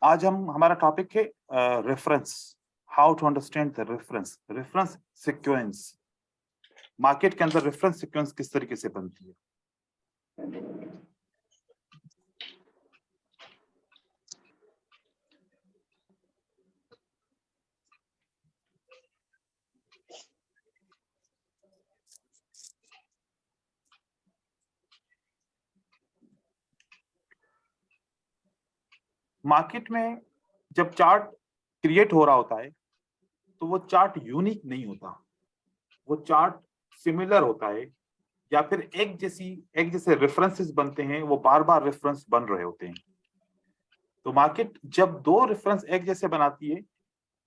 आज हमारा टॉपिक है reference, how to understand the reference sequence. Market के अंदर रेफरेंस सीक्वेंस किस तरीके से बनती है। मार्केट में जब चार्ट क्रिएट हो रहा होता है तो वो चार्ट यूनिक नहीं होता, वो चार्ट सिमिलर होता है, या फिर एक जैसे रेफरेंसेस बनते हैं, वो बार बार रेफरेंस बन रहे होते हैं। तो मार्केट जब दो रेफरेंस एक जैसे बनाती है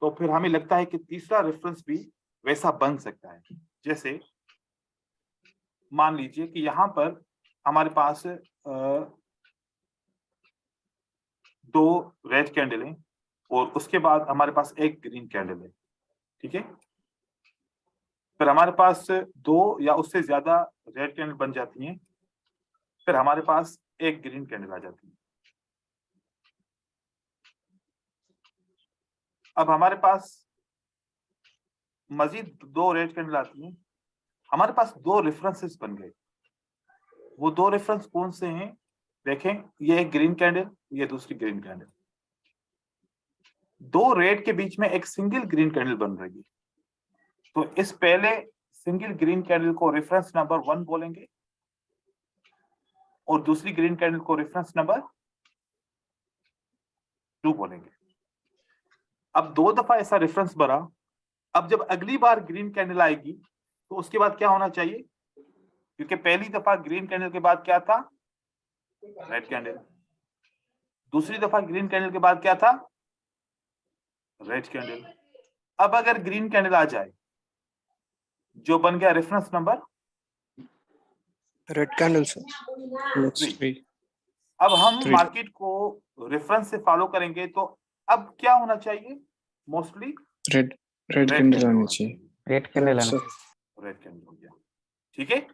तो फिर हमें लगता है कि तीसरा रेफरेंस भी वैसा बन सकता है। जैसे मान लीजिए कि यहाँ पर हमारे पास दो रेड कैंडल है और उसके बाद हमारे पास एक ग्रीन कैंडल है, ठीक है। फिर हमारे पास दो या उससे ज्यादा रेड कैंडल बन जाती हैं, फिर हमारे पास एक ग्रीन कैंडल आ जाती है। अब हमारे पास मजीद दो रेड कैंडल आती हैं, हमारे पास दो रेफरेंसेस बन गए। वो दो रेफरेंस कौन से हैं? देखें, ये एक ग्रीन कैंडल, ये दूसरी ग्रीन कैंडल। दो रेड के बीच में एक सिंगल ग्रीन कैंडल बन रही है, तो इस पहले सिंगल ग्रीन कैंडल को रेफरेंस नंबर 1 बोलेंगे और दूसरी ग्रीन कैंडल को रेफरेंस नंबर 2 बोलेंगे। अब दो दफा ऐसा रेफरेंस बना। अब जब अगली बार ग्रीन कैंडल आएगी तो उसके बाद क्या होना चाहिए? क्योंकि पहली दफा ग्रीन कैंडल के बाद क्या था? Red candle. दूसरी दफा ग्रीन कैंडल के बाद क्या था? Red candle. अब अगर ग्रीन कैंडल आ जाए, जो बन गया reference number red candle sir. अब हम मार्केट को रेफरेंस से फॉलो करेंगे तो अब क्या होना चाहिए? मोस्टली रेड कैंडल आनी चाहिए। रेड कैंडल आना। रेड कैंडल हो गया, ठीक है।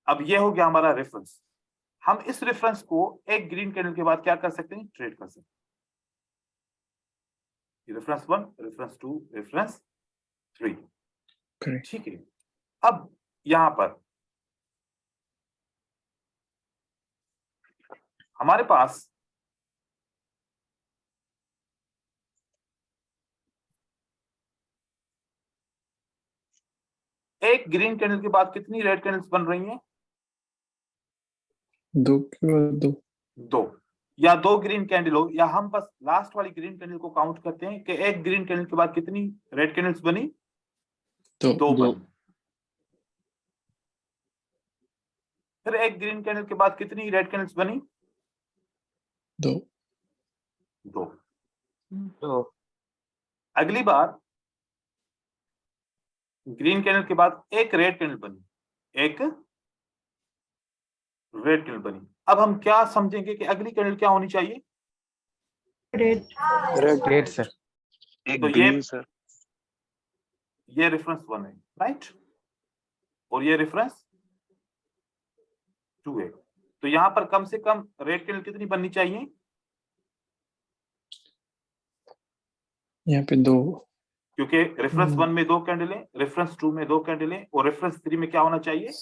अब ये हो गया हमारा रेफरेंस। हम इस रेफरेंस को एक ग्रीन कैंडल के बाद क्या कर सकते हैं? ट्रेड कर सकते हैं। रेफरेंस 1, रेफरेंस 2, रेफरेंस 3, ठीक है। अब यहां पर हमारे पास एक ग्रीन कैंडल के बाद कितनी रेड कैंडल्स बन रही हैं? दो या दो ग्रीन कैंडल हो, या हम बस लास्ट वाली ग्रीन कैंडल को काउंट करते हैं कि एक ग्रीन कैंडल के बाद कितनी रेड कैंडल्स बनी? दो बनी। फिर एक ग्रीन कैंडल के बाद कितनी रेड कैंडल्स बनी? दो। अगली बार ग्रीन कैंडल के बाद एक रेड कैंडल बनी, एक रेड कैंडल बनी। अब हम क्या समझेंगे कि अगली कैंडल क्या होनी चाहिए? Red sir. एक तो ग्रीन सर। ये रेफरेंस 1 है, राइट, और ये रेफरेंस 2 है। तो यहां पर कम से कम रेड कैंडल कितनी बननी चाहिए? यहाँ पे दो, क्योंकि रेफरेंस 1 में दो कैंडल है, रेफरेंस 2 में दो कैंडल है, और रेफरेंस 3 में क्या होना चाहिए?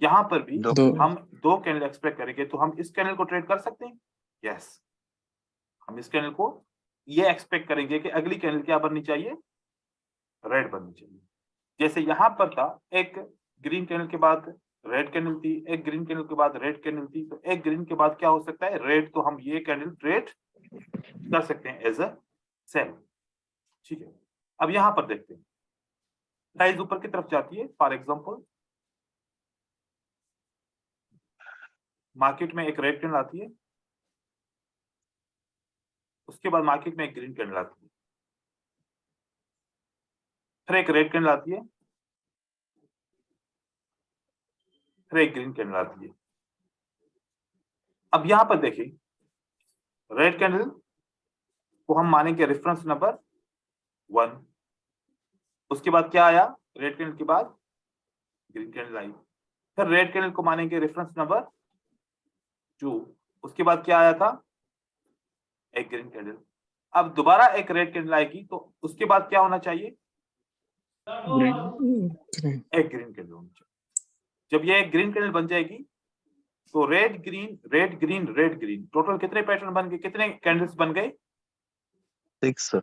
यहां पर भी हम दो कैंडल एक्सपेक्ट करेंगे। तो हम इस कैंडल को ट्रेड कर सकते हैं। यस, हम इस कैंडल को ये एक्सपेक्ट करेंगे कि अगली कैंडल क्या बननी चाहिए? रेड बननी चाहिए। जैसे यहां पर था, एक ग्रीन कैंडल के बाद रेड कैंडल थी, एक ग्रीन कैंडल के बाद रेड कैंडल थी, तो एक ग्रीन के बाद क्या हो सकता है? रेड। तो हम ये कैंडल ट्रेड कर सकते हैं एज अ सेल, ठीक है। अब यहां पर देखते हैं, प्राइस ऊपर की तरफ जाती है। फॉर एग्जांपल, मार्केट में एक रेड कैंडल आती है, उसके बाद मार्केट में एक ग्रीन कैंडल आती है, फिर एक रेड कैंडल आती है, फिर एक ग्रीन कैंडल आती है। अब यहां पर देखिए, रेड कैंडल को हम मानेंगे रेफरेंस नंबर 1। उसके बाद क्या आया? रेड कैंडल के बाद ग्रीन कैंडल आई। फिर रेड कैंडल को मानेंगे रेफरेंस नंबर 2। उसके बाद क्या आया था? एक ग्रीन कैंडल। अब दोबारा एक रेड कैंडल आएगी तो उसके बाद क्या होना चाहिए? green, एक ग्रीन कैंडल होनी चाहिए। जब ये एक ग्रीन कैंडल बन जाएगी तो red green red green red green, total कितने पैटर्न बन गए, कितने कैंडल्स बन गए? 6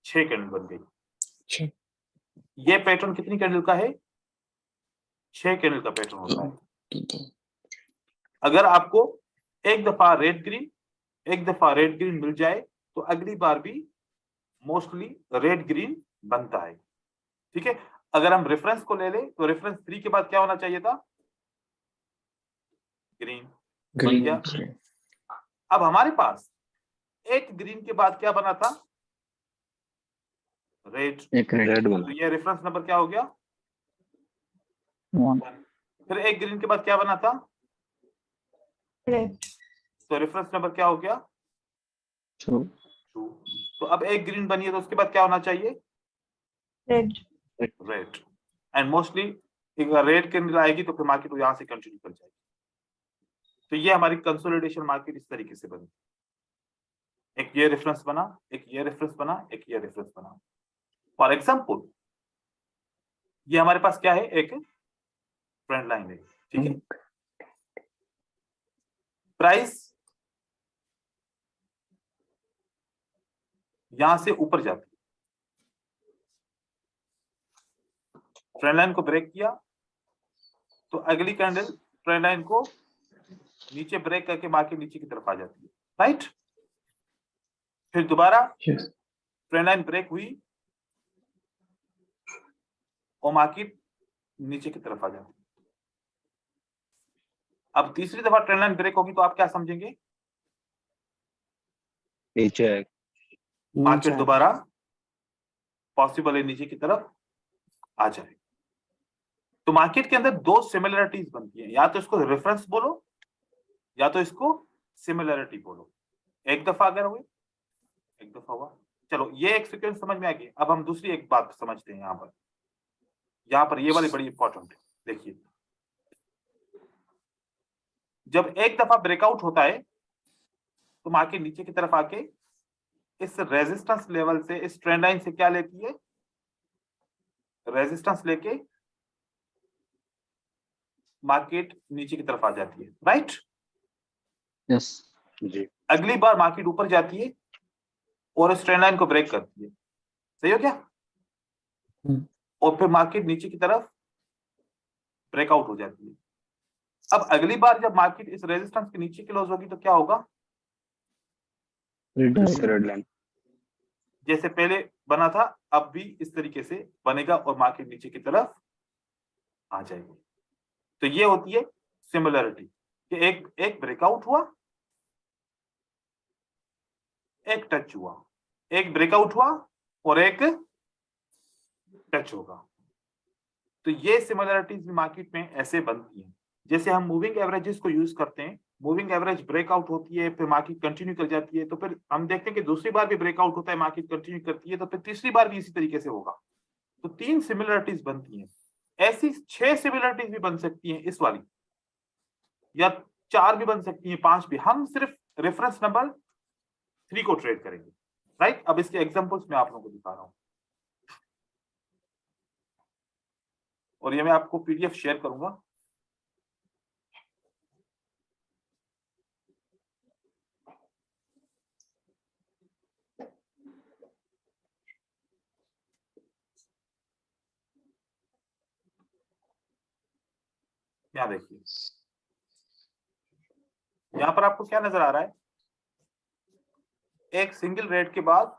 6 कैंडल बन गई। छह, ये पैटर्न कितनी कैंडल का है? 6 कैंडल का पैटर्न होता है। दो, अगर आपको एक दफा रेड ग्रीन एक दफा रेड ग्रीन मिल जाए तो अगली बार भी मोस्टली रेड ग्रीन बनता है। ठीक है, अगर हम रेफरेंस को ले लें तो रेफरेंस 3 के बाद क्या होना चाहिए था? ग्रीन बन green, गया। green, अब हमारे पास एक ग्रीन के बाद क्या बना था? रेड। एक red, रेड तो बना। ये रेफरेंस नंबर क्या हो गया? 1, फिर एक ग्रीन के बाद क्या बना था? रेड। तो रेफरेंस नंबर क्या हो गया? 2, 2। तो अब एक ग्रीन बनी है तो उसके बाद क्या होना चाहिए? रेड। रेड। एंड मोस्टली अगर रेड कैंडल आएगी तो फिर मार्केट यहां से कंटिन्यू कर जाएगी। तो ये हमारी कंसोलिडेशन मार्केट इस तरीके से बनी। एक ये रेफरेंस बना, एक ये रेफरेंस बना, एक ये रेफरेंस बना। फॉर एग्जांपल ये हमारे पास क्या है? एक ट्रेंड लाइन है। ठीक है, प्राइस यहां से ऊपर जाती है, ट्रेंड लाइन को ब्रेक किया तो अगली कैंडल ट्रेंड लाइन को नीचे ब्रेक करके मार्केट नीचे की तरफ आ जाती है, राइट? फिर दोबारा yes, ट्रेंड लाइन ब्रेक हुई और मार्केट नीचे की तरफ आ जाती है। अब तीसरी दफा ट्रेंड लाइन ब्रेक होगी तो आप क्या समझेंगे? नीचे है। मार्केट दोबारा पॉसिबल है नीचे की तरफ आ जाए। तो मार्केट के अंदर दो सिमिलरिटीज बनती हैं, या तो इसको रेफरेंस बोलो या तो इसको सिमिलरिटी बोलो। एक दफा अगर हुए, एक दफा हुआ, चलो ये एक सीक्वेंस समझ में आ गई। अब हम दूसरी एक बात समझते हैं। यहाँ पर ये वाली बड़ी इंपॉर्टेंट है। देखिए, जब एक दफा ब्रेकआउट होता है तो मार्केट नीचे की तरफ आके इस रेजिस्टेंस लेवल से, इस ट्रेंड लाइन से क्या लेती है? रेजिस्टेंस लेके मार्केट नीचे की तरफ आ जाती है, राइट? yes, जी। अगली बार मार्केट ऊपर जाती है और इस ट्रेंड लाइन को ब्रेक करती है। सही हो क्या? और फिर मार्केट नीचे की तरफ ब्रेकआउट हो जाती है। अब अगली बार जब मार्केट इस रेजिस्टेंस के नीचे क्लोज होगी तो क्या होगा? red, red line. जैसे पहले बना था अब भी इस तरीके से बनेगा और मार्केट नीचे की तरफ आ जाएगी। तो ये होती है सिमिलरिटी कि एक ब्रेकआउट हुआ, एक टच हुआ, एक ब्रेकआउट हुआ और एक टच होगा। तो ये सिमिलरिटीज भी मार्केट में ऐसे बनती हैं। जैसे हम मूविंग एवरेजेस को यूज करते हैं, मूविंग एवरेज ब्रेकआउट होती है, फिर मार्केट कंटिन्यू कर जाती है, तो फिर हम देखते हैं कि दूसरी बार भी ब्रेकआउट होता है, मार्केट कंटिन्यू करती है, तो फिर तीसरी बार भी इसी तरीके से होगा। तो 3 सिमिलरिटीज बनती हैं। ऐसी 6 सिमिलरिटीज भी बन सकती हैं इस वाली, या 4 भी बन सकती हैं, 5 भी। हम सिर्फ रेफरेंस नंबर 3 को ट्रेड करेंगे, राइट? अब इसके एग्जांपल्स मैं आप लोगों को दिखा रहा हूं और ये मैं आपको पीडीएफ शेयर करूंगा। यहां देखिए, यहां पर आपको क्या नजर आ रहा है? एक सिंगल रेड के बाद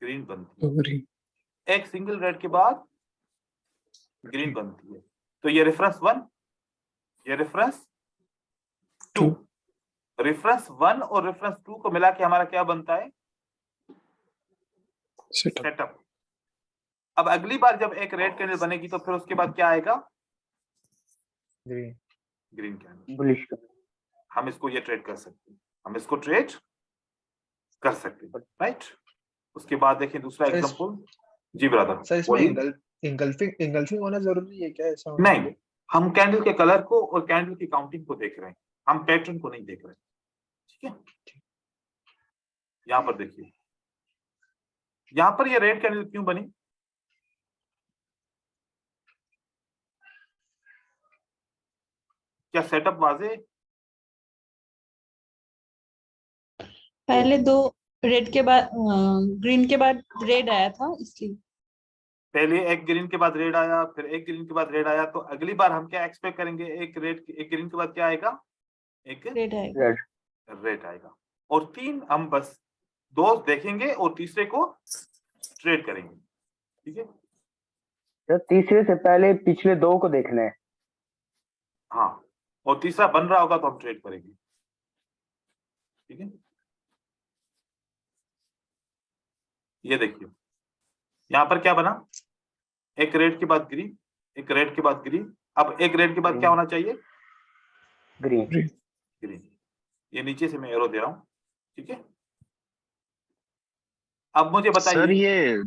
ग्रीन बनती है, green, एक सिंगल रेड के बाद ग्रीन बनती है। तो ये रेफरेंस 1, ये रेफरेंस 2। रेफरेंस 1 और रेफरेंस 2 को मिला के हमारा क्या बनता है? setup, setup. अब अगली बार जब एक रेड कैंडल बनेगी तो फिर उसके बाद क्या आएगा? Green candle. बुलिश। हम इसको ये ट्रेड कर सकते हैं, हम इसको ट्रेड कर सकते हैं, राइट? उसके बाद देखिए दूसरा सर, एग्जांपल। जी ब्रदर, सर इसमें इंगल्फिंग होना जरूरी है क्या? ऐसा होना नहीं, हम कैंडल के कलर को और कैंडल की काउंटिंग को देख रहे हैं, हम पैटर्न को नहीं देख रहे हैं। ठीक है, यहां पर देखिए, यहां पर ये रेड कैंडल क्यों बनी? क्या सेटअप वाजे? पहले दो रेड के बाद ग्रीन के बाद रेड आया था इसलिए। पहले एक ग्रीन के बाद रेड आया, फिर एक ग्रीन के बाद रेड आया, तो अगली बार हम क्या एक्सपेक्ट करेंगे? एक ग्रीन के बाद क्या आएगा? एक रेड आएगा। रेड आएगा। और 3 हम बस 2 देखेंगे और तीसरे को ट्रेड करेंगे। ठीक है, तो तीसरे से पहले पिछले 2 को देखना है। हाँ, और तीसरा बन रहा होगा तो हम ट्रेड करेंगे। ठीक है, ये देखिए, यहां पर क्या बना? एक रेड के बाद ग्रीन, एक रेड के बाद ग्रीन, अब एक रेड के बाद क्या होना चाहिए? ग्रीन। ग्रीन। ये नीचे से मैं एरो दे रहा हूं। ठीक है, अब मुझे बताइए सर ये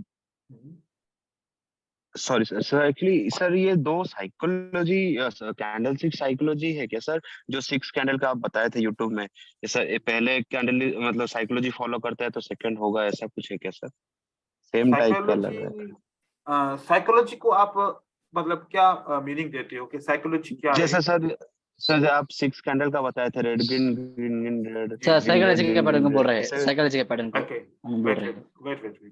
सॉरी सर एक्चुअली सर ये 2 साइकोलॉजी कैंडलस्टिक साइकोलॉजी है क्या सर? जो 6 कैंडल का आप बताए थे यूट्यूब में, ये सर ये पहले कैंडल मतलब साइकोलॉजी फॉलो करता है तो सेकंड होगा, ऐसा कुछ है क्या सर? सेम टाइप का लग रहा है। साइकोलॉजी को आप मतलब क्या मीनिंग देते हो कि साइकोलॉजी क्या है? जैसा सर आप 6 कैंडल का बताए थे, red green green green red. Sir psychology के पैटर्न को बोल रहे हैं, साइकोलॉजी के पैटर्न को ओके, हम बोल रहे हैं। वेट,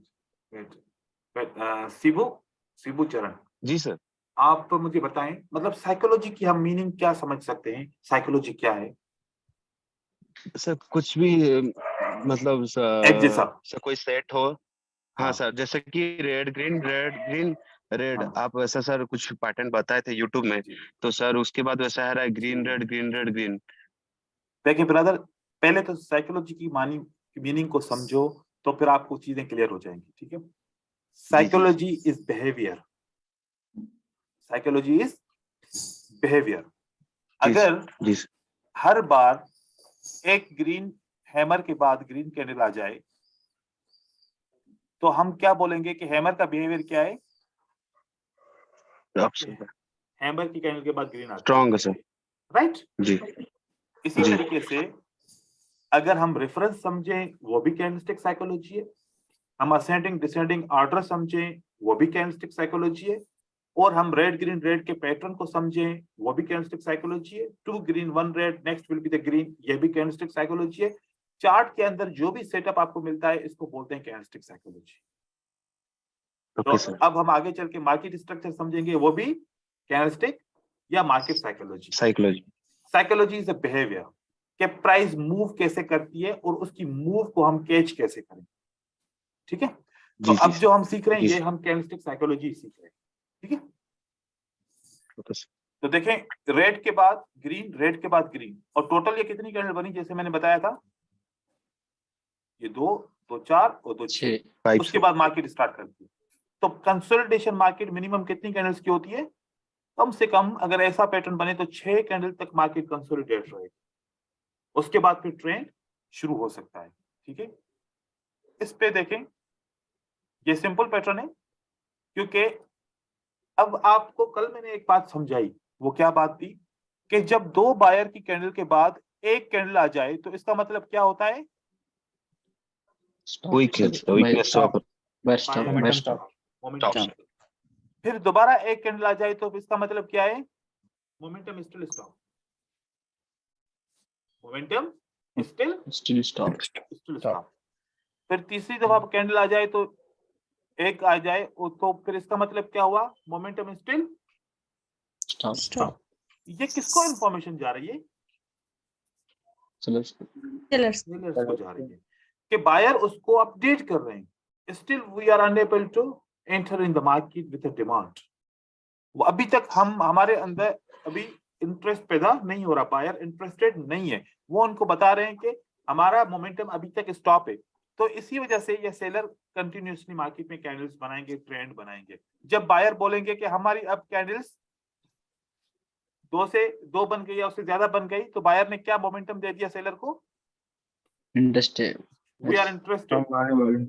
शिबू चरण जी सर। आप मुझे बताएं, मतलब साइकोलॉजी की हम मीनिंग क्या समझ सकते हैं? साइकोलॉजी क्या है? सर कुछ भी मतलब एक जैसा। सर कोई सेट हो। हाँ हाँ। सर, जैसे कि रेड ग्रीन रेड हाँ। आप वैसा सर कुछ पैटर्न बताए थे यूट्यूब में, जी। तो सर उसके बाद वैसा है रहा है ग्रीन रेड ग्रीन। देखिए ब्रदर, पहले तो साइकोलॉजी की मीनिंग को समझो, तो फिर आपको चीजें क्लियर हो जाएंगी। ठीक है, psychology is behaviour. Psychology is behaviour. अगर जी हर बार एक ग्रीन हैमर के बाद ग्रीन कैंडल आ जाए, तो हम क्या बोलेंगे कि हैमर का बिहेवियर क्या है? हैमर की कैंडल के बाद ग्रीन आता है, स्ट्रॉन्ग सर। राइट? जी इसी जी। तरीके से अगर हम रेफरेंस समझें, वो भी कैंडलस्टिक साइकोलॉजी है। हम असेंडिंग डिसेंडिंग ऑर्डर समझें, वो भी कैंडलस्टिक साइकोलॉजी है। और हम रेड ग्रीन रेड के पैटर्न को समझें, वो भी कैंडलस्टिक साइकोलॉजी है। 2 green 1 red, next will be the green, ये भी कैंडलस्टिक साइकोलॉजी है। चार्ट के अंदर जो भी सेटअप आपको मिलता है, इसको बोलते हैं कैंडलस्टिक साइकोलॉजी। तो अब हम आगे चल के मार्केट स्ट्रक्चर समझेंगे, वो भी कैंडलस्टिक या market psychology. Psychology is a behaviour कि प्राइस मूव कैसे करती है और उसकी मूव को हम कैच कैसे करें। ठीक है, तो अब जो हम सीख रहे हैं, ये हम कैंडलस्टिक साइकोलॉजी सीख रहे हैं। ठीक है, तो देखें, रेड के बाद ग्रीन, रेड के बाद ग्रीन, और टोटल ये कितनी कैंडल बनी? जैसे मैंने बताया था, ये 2 2 4 और 2 6। उसके बाद मार्केट स्टार्ट करती है। तो कंसोलिडेशन मार्केट मिनिमम कितनी कैंडल्स की होती है? कम से कम अगर ऐसा पैटर्न बने तो 6 कैंडल तक मार्केट कंसोलिडेट रहेगी। उसके बाद फिर ट्रेंड शुरू हो सकता है। ठीक है, इस पे देखें, ये सिंपल पैटर्न है, क्योंकि अब आपको कल मैंने एक बात समझाई। वो क्या बात थी? कि जब 2 बायर की कैंडल के बाद एक कैंडल आ जाए, तो इसका मतलब क्या होता है? मोमेंटम। फिर दोबारा एक कैंडल आ जाए तो इसका मतलब क्या है? Momentum still stop. Momentum still stop. फिर तीसरी दफा कैंडल आ जाए तो एक आ जाए, तो फिर इसका मतलब क्या हुआ? Momentum still stop. ये किसको इंफॉर्मेशन जा रही है? सेलर्स को जा रही है कि बायर उसको अपडेट कर रहे हैं। Still we are unable to enter in the market with a demand. वो अभी तक हमारे अंदर अभी इंटरेस्ट पैदा नहीं हो रहा, बायर इंटरेस्टेड नहीं है। वो उनको बता रहे हैं कि हमारा मोमेंटम अभी तक स्टॉप है। तो इसी वजह से ये सेलर कंटिन्यूसली मार्केट में कैंडल्स बनाएंगे, ट्रेंड बनाएंगे। जब बायर बोलेंगे कि हमारी अब कैंडल्स 2 से 2 बन गई या उससे ज्यादा बन गई, तो बायर ने क्या मोमेंटम दे दिया सेलर को? Interested, we are interested,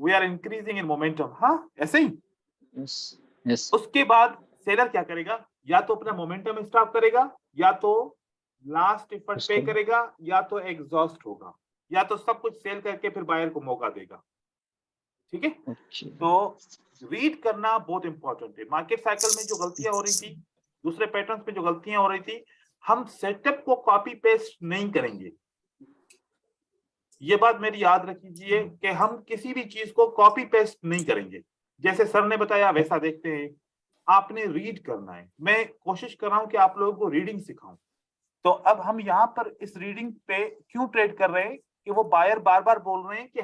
we are increasing in momentum. हाँ, ऐसे ही। यस। उसके बाद सेलर क्या करेगा? या तो अपना मोमेंटम स्टॉप करेगा, या तो लास्ट एफर्ट पे करेगा, या तो एग्जॉस्ट होगा। या तो सब कुछ सेल करके फिर बायर को मौका देगा। ठीक है, ओके तो रीड करना बहुत इंपॉर्टेंट है। मार्केट साइकिल में जो गलतियां हो रही थी, दूसरे पैटर्न्स में जो गलतियां हो रही थी, हम सेटअप को कॉपी पेस्ट नहीं करेंगे। ये बात मेरी याद रखिए कि हम किसी भी चीज को कॉपी पेस्ट नहीं करेंगे। जैसे सर ने बताया वैसा देखते हैं, आपने रीड करना है। मैं कोशिश कर रहा हूं कि आप लोगों को रीडिंग सिखाऊं। तो अब हम यहाँ पर इस रीडिंग पे क्यों ट्रेड कर रहे हैं कि वो बायर बार बार बोल रहे हैं कि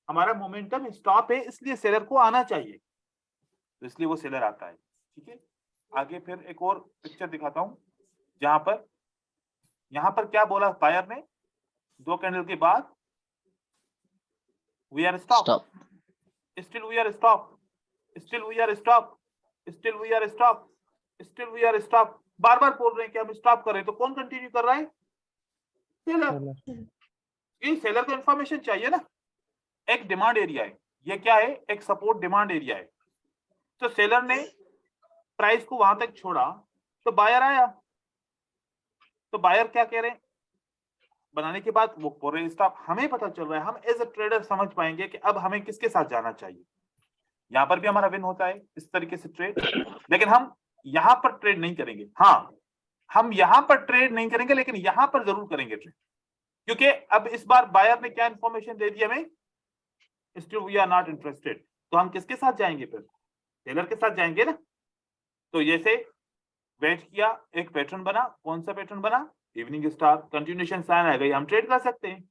हमारा मोमेंटम स्टॉप है, इसलिए सेलर को आना चाहिए, तो इसलिए वो सेलर आता है। ठीक है, आगे फिर एक और पिक्चर दिखाता हूं जहां पर यहाँ पर क्या बोला बायर ने, 2 कैंडल के बाद we are stop, stop still we are stop, still we are stop, still we are stop, still we are stop, बार बार बोल रहे हैं कि हम स्टॉप कर रहे हैं। तो कौन कंटिन्यू कर रहा है? सेलर। ये सेलर को इंफॉर्मेशन चाहिए ना, एक डिमांड एरिया है, ये क्या है, एक सपोर्ट डिमांड एरिया है। तो सेलर ने प्राइस को वहां तक छोड़ा तो बायर आया, तो बायर क्या कह रहे हैं, बनाने के बाद वो बोल रहे स्टॉप। हमें पता चल रहा है, हम एज अ ट्रेडर समझ पाएंगे कि अब हमें किसके साथ जाना चाहिए। यहां पर भी हमारा विन होता है इस तरीके से ट्रेड, लेकिन हम यहां पर ट्रेड नहीं करेंगे। हाँ, हम यहां पर ट्रेड नहीं करेंगे, लेकिन यहां पर जरूर करेंगे ट्रेड, क्योंकि अब इस बार बायर ने क्या इंफॉर्मेशन दे दी हमें, still we are not interested. तो हम किसके साथ जाएंगे? फिर सेलर के साथ जाएंगे ना। तो जैसे वेट किया, एक पैटर्न बना, कौन सा पैटर्न बना, इवनिंग स्टार, कंटिन्यूएशन साइन आ गई, हम ट्रेड कर सकते हैं।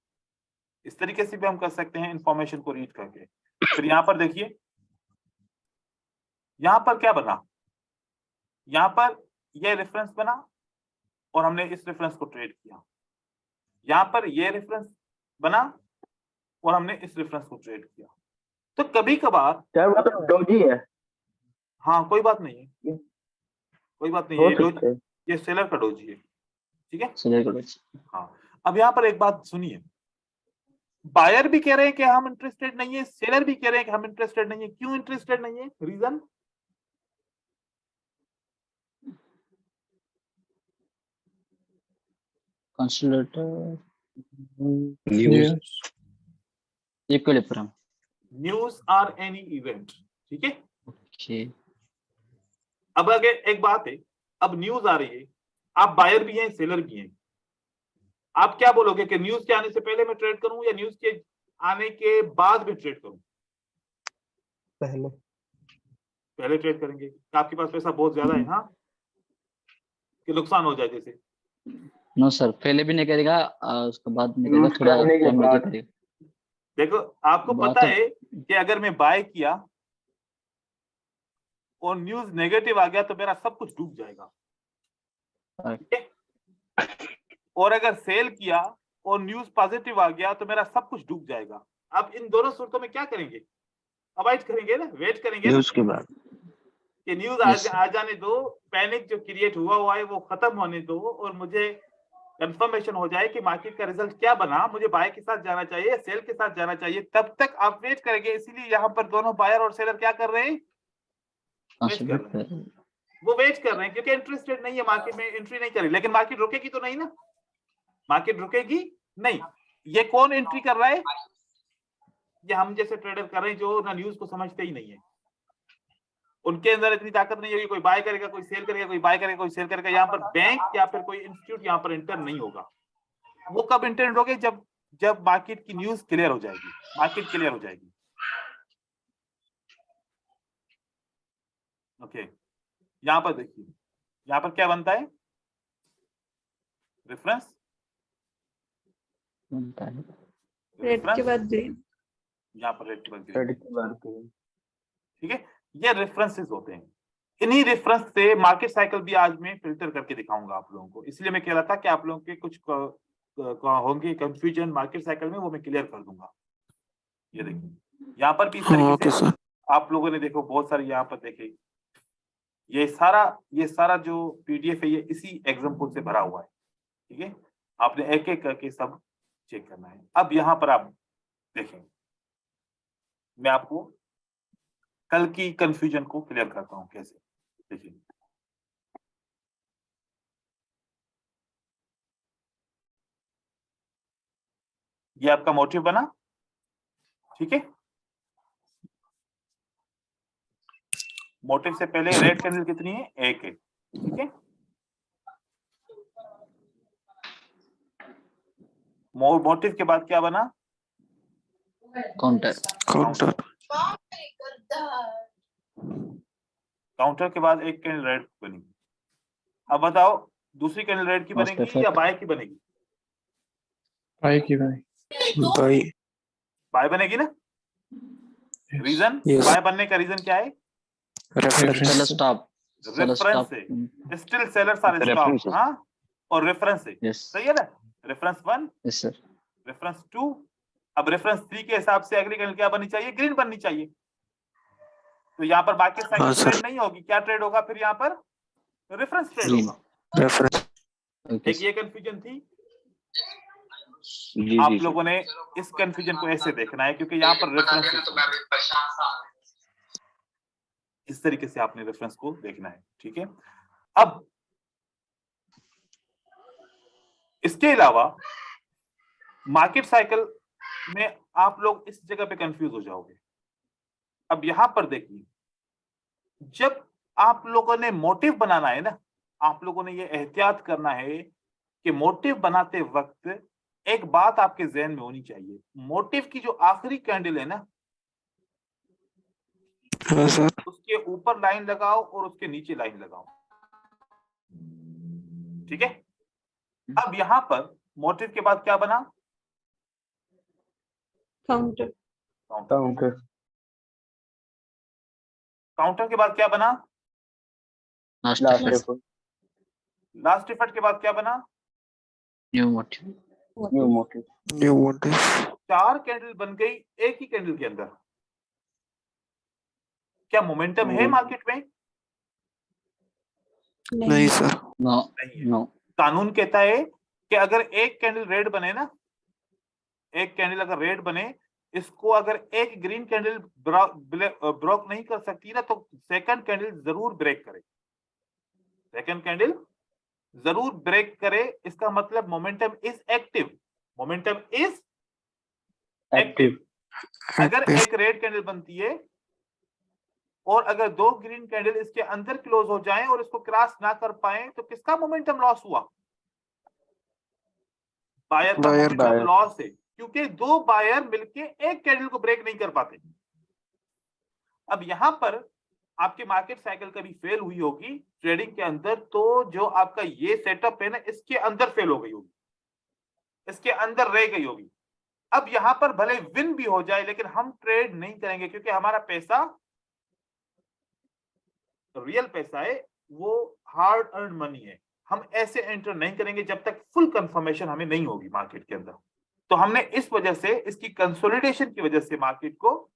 इस तरीके से भी हम कर सकते हैं इंफॉर्मेशन को रीड करके। फिर यहां पर देखिए, यहां पर क्या बना, यहां पर यह रेफरेंस बना और हमने इस रेफरेंस को ट्रेड किया। यहां पर यह रेफरेंस बना और हमने इस रेफरेंस को ट्रेड किया। तो कभी कभार सर वो तो डोजी है, हाँ कोई बात नहीं है, कोई बात नहीं हो है, सकता है। ये सेलर का डोजी है। ठीक है, सेलर का डोजी। हाँ। अब यहाँ पर एक बात सुनिए, बायर भी कह रहे हैं कि हम इंटरेस्टेड नहीं है, सेलर भी कह रहे हैं कि हम इंटरेस्टेड नहीं है। क्यों इंटरेस्टेड नहीं है? Reason, consolidator news, equilibrium. News are any event. ठीक है, ओके अब अगर एक बात है, अब न्यूज आ रही है, आप बायर भी हैं सेलर भी हैं, आप क्या बोलोगे कि न्यूज के आने से पहले मैं ट्रेड करूं या न्यूज के आने के बाद में ट्रेड करूं? पहले पहले ट्रेड करेंगे। तो आपके पास पैसा बहुत ज्यादा है, हाँ, कि नुकसान हो जाए जैसे? नो सर, पहले भी नहीं करेगा, उसके बाद नहीं करेगा, यूज थोड़ा करने के टाइम लेके बाद। करेगा। देखो, आपको बात पता तो- है कि अगर मैं बाय किया और न्यूज नेगेटिव आ गया तो मेरा सब कुछ डूब जाएगा। ठीक है? और अगर सेल किया और न्यूज पॉजिटिव आ गया तो मेरा सब कुछ डूब जाएगा। अब इन दोनों सूरतों में क्या करेंगे? अवॉइड करेंगे ना, वेट करेंगे ना न्यूज के बाद। कि न्यूज Yes, आ जाने दो, पैनिक जो क्रिएट हुआ है वो खत्म होने दो, और मुझे कंफर्मेशन हो जाए कि मार्केट का रिजल्ट क्या बना, मुझे बाय के साथ जाना चाहिए, सेल के साथ जाना चाहिए, तब तक आप वेट करेंगे। इसीलिए यहाँ पर दोनों बायर और सेलर क्या कर रहे हैं? वेट कर कंसोलिडेट रहे हैं। वो वेट कर रहे हैं क्योंकि इंटरेस्टेड नहीं है, मार्केट में एंट्री नहीं करें। लेकिन मार्केट रुकेगी तो नहीं ना, मार्केट रुकेगी नहीं। ये कौन एंट्री कर रहा है? ये हम जैसे ट्रेडर कर रहे हैं जो ना न्यूज को समझते ही नहीं है। उनके अंदर इतनी ताकत नहीं होगी, कोई बाय करेगा, कोई सेल करेगा, कोई बाय करेगा, कोई सेल करेगा। यहाँ पर बैंक या फिर कोई इंस्टीट्यूट यहाँ पर इंटर नहीं होगा। वो कब इंटर होगे? जब मार्केट की न्यूज क्लियर हो जाएगी, मार्केट क्लियर हो जाएगी। ओके, यहाँ पर देखिए, यहाँ पर क्या बनता है? रेफरेंस, बनता है। रेड के बाद ग्रीन। यहाँ पर रेड के बाद रेड ग्रीन। के बाद green। ठीक है, ये रेफरेंसेस होते हैं। इन्हीं रेफरेंस से मार्केट साइकिल भी आज मैं फिल्टर करके दिखाऊंगा आप लोगों को। इसलिए मैं कह रहा था कि आप लोगों के कुछ होंगे कंफ्यूजन मार्केट साइकिल में, वो मैं क्लियर कर दूंगा। ये देखिए, यहाँ पर भी इस तरीके से आप लोगों ने देखो बहुत सारे यहाँ पर देखे, ये सारा जो पीडीएफ है ये इसी एग्जाम्पल से भरा हुआ है। ठीक है, आपने एक एक करके सब चेक करना है। अब यहाँ पर आप देखें, मैं आपको कल की कंफ्यूजन को क्लियर करता हूं कैसे। देखिए, ये आपका मोटिव बना, ठीक है। मोटिव से पहले रेड कैंडल कितनी है, एक है, ठीक है। मोटिव के बाद क्या बना, काउंटर। काउंटर। काउंटर के बाद एक कैंडल रेड बनी। अब बताओ दूसरी कैंडल रेड की Last बनेगी effect. या बाय की बनेगी? बाय की बाय। बाय। बाय बनेगी ना। Reason, Yes. बाय बनने का रीजन क्या है? Reference. Seller stop. Seller reference stop. से still sellers are stop, References. हाँ, और रेफरेंस से, यस सही है ना। Reference 1, yes sir. रेफरेंस 2, अब रेफरेंस 3 के हिसाब से अगली कैंडल क्या बननी चाहिए, ग्रीन बननी चाहिए। तो यहाँ पर बाकी साइकिल हाँ, सर। ट्रेड नहीं होगी, क्या ट्रेड होगा फिर यहाँ पर, रेफरेंस ट्रेड Green. होगा। रेफरेंस। ओके एक ये कंफ्यूजन थी, जी आप जी लोगों ने इस कंफ्यूजन को ऐसे देखना है क्योंकि यहाँ पर रेफरेंस इस तरीके से आपने रेफरेंस को देखना है, ठीक है। अब इसके अलावा मार्केट साइकिल में आप लोग इस जगह पे कंफ्यूज हो जाओगे। अब यहां पर देखिए, जब आप लोगों ने मोटिव बनाना है ना, आप लोगों ने ये एहतियात करना है कि मोटिव बनाते वक्त एक बात आपके जहन में होनी चाहिए, मोटिव की जो आखिरी कैंडल है ना, हाँ सर। उसके ऊपर लाइन लगाओ और उसके नीचे लाइन लगाओ, ठीक है। अब यहां पर मोटिव के बाद क्या बना, काउंटर। काउंटर। काउंटर के बाद क्या बना, last last effect. Effect. Last effect के बाद क्या बना, new motive. New motive. New motive. 4 candle बन गई एक ही कैंडल के अंदर। क्या मोमेंटम है मार्केट में? नहीं सर। नो नहीं है। नो। कानून कहता है कि अगर एक कैंडल रेड बने ना, एक कैंडल अगर रेड बने, इसको अगर एक ग्रीन कैंडल ब्रेक नहीं कर सकती ना, तो सेकंड कैंडल जरूर ब्रेक करे, सेकंड कैंडल जरूर ब्रेक करे। इसका मतलब momentum is active, momentum is active. अगर एक रेड कैंडल बनती है और अगर 2 ग्रीन कैंडल इसके अंदर क्लोज हो जाएं और इसको क्रॉस ना कर पाए, तो किसका मोमेंटम लॉस हुआ, बायर का बायर का। मोमेंटम लॉस है, क्योंकि 2 बायर मिलके एक कैंडल को ब्रेक नहीं कर पाते। अब यहां पर आपके मार्केट साइकिल कभी फेल हुई होगी ट्रेडिंग के अंदर, तो जो आपका ये सेटअप है ना, इसके अंदर फेल हो गई होगी, इसके अंदर रह गई होगी। अब यहां पर भले विन भी हो जाए, लेकिन हम ट्रेड नहीं करेंगे क्योंकि हमारा पैसा रियल पैसा है, वो हार्ड अर्न मनी है। हम ऐसे एंटर नहीं करेंगे जब तक फुल कंफर्मेशन हमें नहीं होगी मार्केट के अंदर। तो हमने इस वजह से, इसकी कंसोलिडेशन की वजह से मार्केट को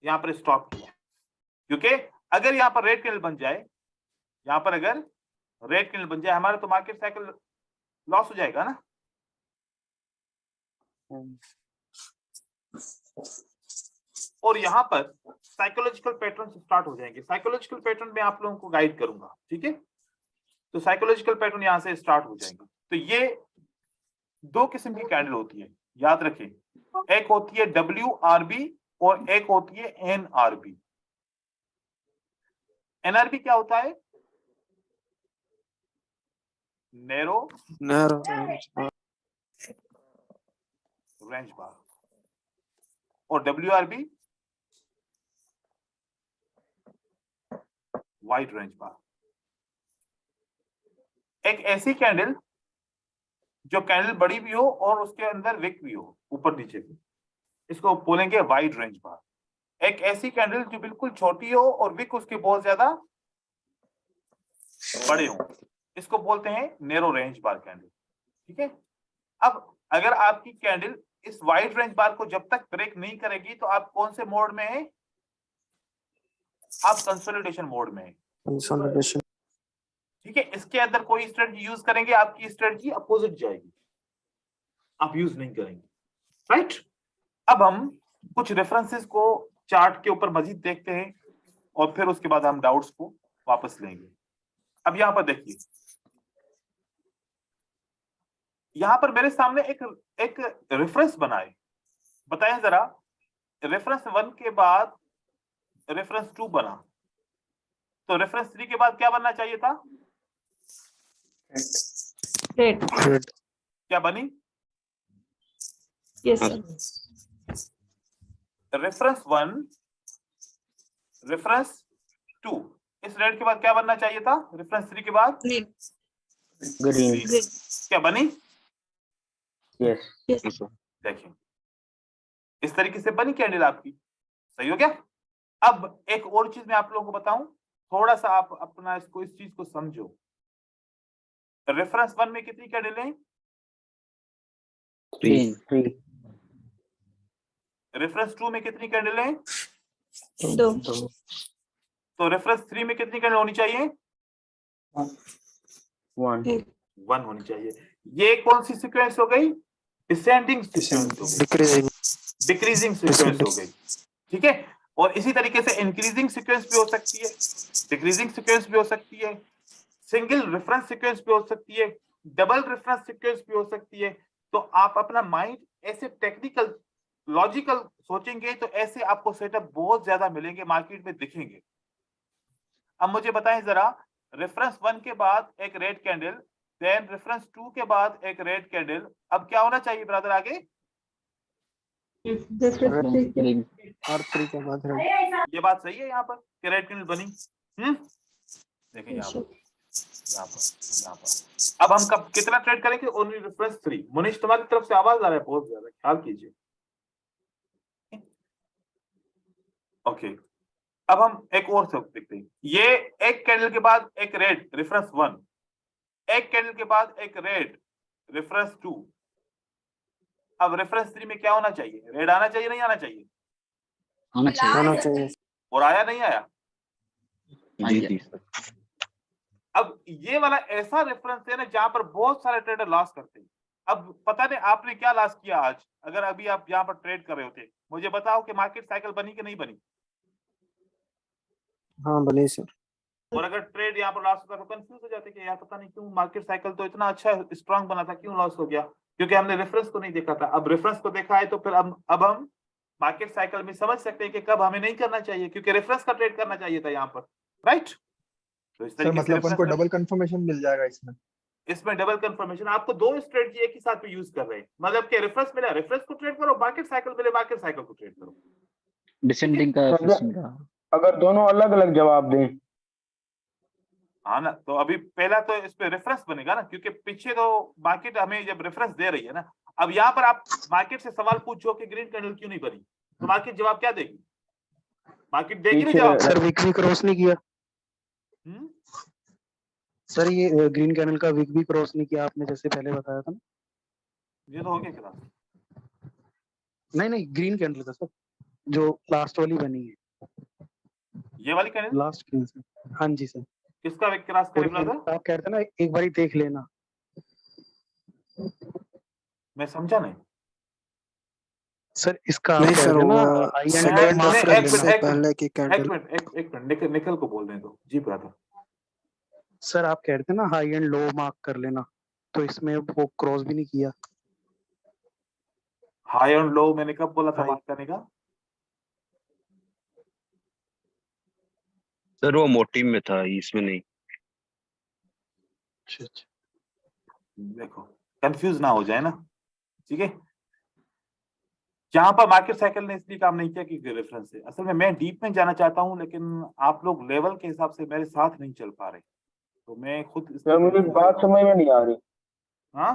यहां पर स्टॉप किया, क्योंकि अगर यहां पर रेड कैंडल बन जाए, यहां पर अगर रेड कैंडल बन जाए हमारा, तो मार्केट साइकिल लॉस हो जाएगा ना। और यहां पर साइकोलॉजिकल पैटर्न स्टार्ट हो जाएंगे। साइकोलॉजिकल पैटर्न में आप लोगों को गाइड करूंगा, ठीक है। तो साइकोलॉजिकल पैटर्न यहां से स्टार्ट हो जाएंगे। तो ये 2 किस्म की कैंडल होती है, याद रखें। एक होती है WRB और एक होती है NRB। NRB क्या होता है, नैरो रेंज बार, और WRB वाइड रेंज बार। एक ऐसी कैंडल जो कैंडल बड़ी भी हो और उसके अंदर विक भी हो, ऊपर नीचे भी, इसको बोलेंगे वाइड रेंज बार। एक ऐसी कैंडल जो बिल्कुल छोटी हो और विक उसके बहुत ज्यादा बड़े हो, इसको बोलते हैं नैरो रेंज बार कैंडल, ठीक है। अब अगर आपकी कैंडल इस वाइड रेंज बार को जब तक ब्रेक नहीं करेगी, तो आप कौन से मोड में है, आप कंसोलिडेशन मोड में है, कंसोलिडेशन। ठीक है। इसके अंदर कोई स्ट्रेटजी यूज करेंगे, आपकी स्ट्रेटजी अपोजिट जाएगी, आप यूज नहीं करेंगे, राइट। अब हम कुछ रेफरेंसेस को चार्ट के ऊपर मजीद देखते हैं और फिर उसके बाद हम डाउट्स को वापस लेंगे। अब यहां पर देखिए, यहां पर मेरे सामने एक एक रेफरेंस बनाए, बताएं जरा, रेफरेंस 1 के बाद रेफरेंस 2 बना, तो रेफरेंस 3 के बाद क्या बनना चाहिए था? रेड। Red. क्या बनी? Yes sir. रेफरेंस 1, रेफरेंस 2, इस रेड के बाद क्या बनना चाहिए था? रेफरेंस 3 के बाद ग्रीन। ग्रीन। ग्रीन। क्या बनी? यस। यस। देखिए इस तरीके से बनी कैंडल आपकी, सही हो गया। अब एक और चीज मैं आप लोगों को बताऊं, थोड़ा सा आप अपना इसको, इस चीज को समझो। रेफरेंस 1 में कितनी कैंडल है? 3 3। रेफरेंस 2 में कितनी कैंडल है? 2। तो रेफरेंस 3 में कितनी कैंडल होनी चाहिए? 1। 1 होनी चाहिए। ये कौन सी सीक्वेंस हो गई? डिसेंडिंग सीक्वेंस हो गई, Decreasing. डिक्रीजिंग सीक्वेंस हो गई, ठीक है। और इसी तरीके से इंक्रीजिंग सीक्वेंस भी हो सकती है, डिक्रीजिंग सीक्वेंस भी हो सकती है, सिंगल रेफरेंस सीक्वेंस भी हो सकती है, डबल रेफरेंस सीक्वेंस भी हो सकती है। तो आप अपना माइंड ऐसे टेक्निकल लॉजिकल सोचेंगे तो ऐसे आपको सेटअप बहुत ज्यादा मिलेंगे, मार्केट में दिखेंगे। अब मुझे बताएं जरा, रेफरेंस 1 के बाद एक रेड कैंडल, देन रेफरेंस 2 के बाद एक रेड कैंडल, अब क्या होना चाहिए ब्रदर आगे? ग्रीन और 3 के बाद red. ये बात सही है यहाँ पर कि रेड कैंडल बनी? देखिए यहाँ पर, यहाँ पर, यहाँ पर। अब हम कब कितना ट्रेड करेंगे? Only reference 3। मुनीश तुम्हारी तरफ से आवाज आ रहा है बहुत ज्यादा, ख्याल कीजिए। ओके, अब हम एक और सब देखते हैं। ये एक कैंडल के बाद एक रेड रेफरेंस 1, एक कैंडल के बाद एक रेड रेफरेंस 2। अब रेफरेंस 3 में क्या होना चाहिए? रेड आना चाहिए, नहीं आना चाहिए? होना चाहिए। होना चाहिए. और आया नहीं आया? जी सर। अब ये वाला ऐसा रेफरेंस है ना जहां पर बहुत सारे ट्रेडर लॉस करते हैं। अब पता नहीं आपने क्या लॉस किया आज, अगर अभी आप यहाँ पर ट्रेड कर रहे होते, मुझे बताओ कि मार्केट साइकिल बनी कि नहीं बनी? हाँ बनी सर. और अगर ट्रेड यहाँ पर लॉस होता तो कंफ्यूज हो जाते कि यार पता नहीं क्यों मार्केट साइकिल तो इतना अच्छा स्ट्रांग बना था, क्यों लॉस हो गया? क्योंकि हमने रेफरेंस को नहीं देखा था। अब रेफरेंस को देखा है तो फिर अब हम मार्केट साइकिल में समझ सकते हैं कि कब हमें नहीं करना चाहिए, क्योंकि रेफरेंस का ट्रेड करना चाहिए था यहाँ पर, राइट? तो इस सर तरीके मतलब से उनको डबल कंफर्मेशन मिल जाएगा इसमें। इसमें डबल कंफर्मेशन, आपको दो स्ट्रेटजी एक ही साथ पे यूज कर रहे हैं, मतलब कि रेफरेंस मिला रेफरेंस को ट्रेड करो, मार्केट साइकिल मिले मार्केट साइकिल को ट्रेड करो। डिसेंडिंग का सर, अगर दोनों अलग अलग जवाब दें, हाँ ना, तो अभी पहला तो इस पे रेफरेंस बनेगा ना, क्योंकि पीछे तो मार्केट हमें जब रेफरेंस दे रही है ना। अब यहाँ पर आप मार्केट से सवाल पूछो कि ग्रीन कैंडल क्यों नहीं बनी, तो मार्केट जवाब क्या देगी? मार्केट देगी नहीं जवाब? सर वीक भी क्रॉस नहीं किया. हम्म? सर ये ग्रीन कैंडल का वीक भी क्रॉस नहीं किया आपने जैसे पहले बताया था ना. ये तो हो गया क्लास। नहीं ग्रीन कैंडल का सर, जो लास्ट वाली बनी है. ये वाली कैंडल लास्ट की सर. हाँ जी सर. किसका विक क्रॉस करे ब्रदर? आप कहते ना एक बार देख लेना. मैं समझा नहीं सर इसका नहीं आप सर, कहते ना वो high second and half mark से कर लेना. पहले की कैंडल. एक मिनट निकल को बोलने दो जी ब्रदर। सर आप कहते ना हाई एंड लो मार्क कर लेना, तो इसमें वो क्रॉस भी नहीं किया. हाई एंड लो मैंने कब बोला था हाई. बात करने का? सर वो मोटिव में था, इसमें नहीं। अच्छा. देखो कंफ्यूज ना हो जाए ना, ठीक है। जहां पर मार्केट साइकिल ने इसलिए काम नहीं किया कि रेफरेंस है, असल में मैं डीप में जाना चाहता हूं, लेकिन आप लोग लेवल के हिसाब से मेरे साथ नहीं चल पा रहे, तो मैं खुद सर मुझे एक बात समझ में नहीं आ रही. हाँ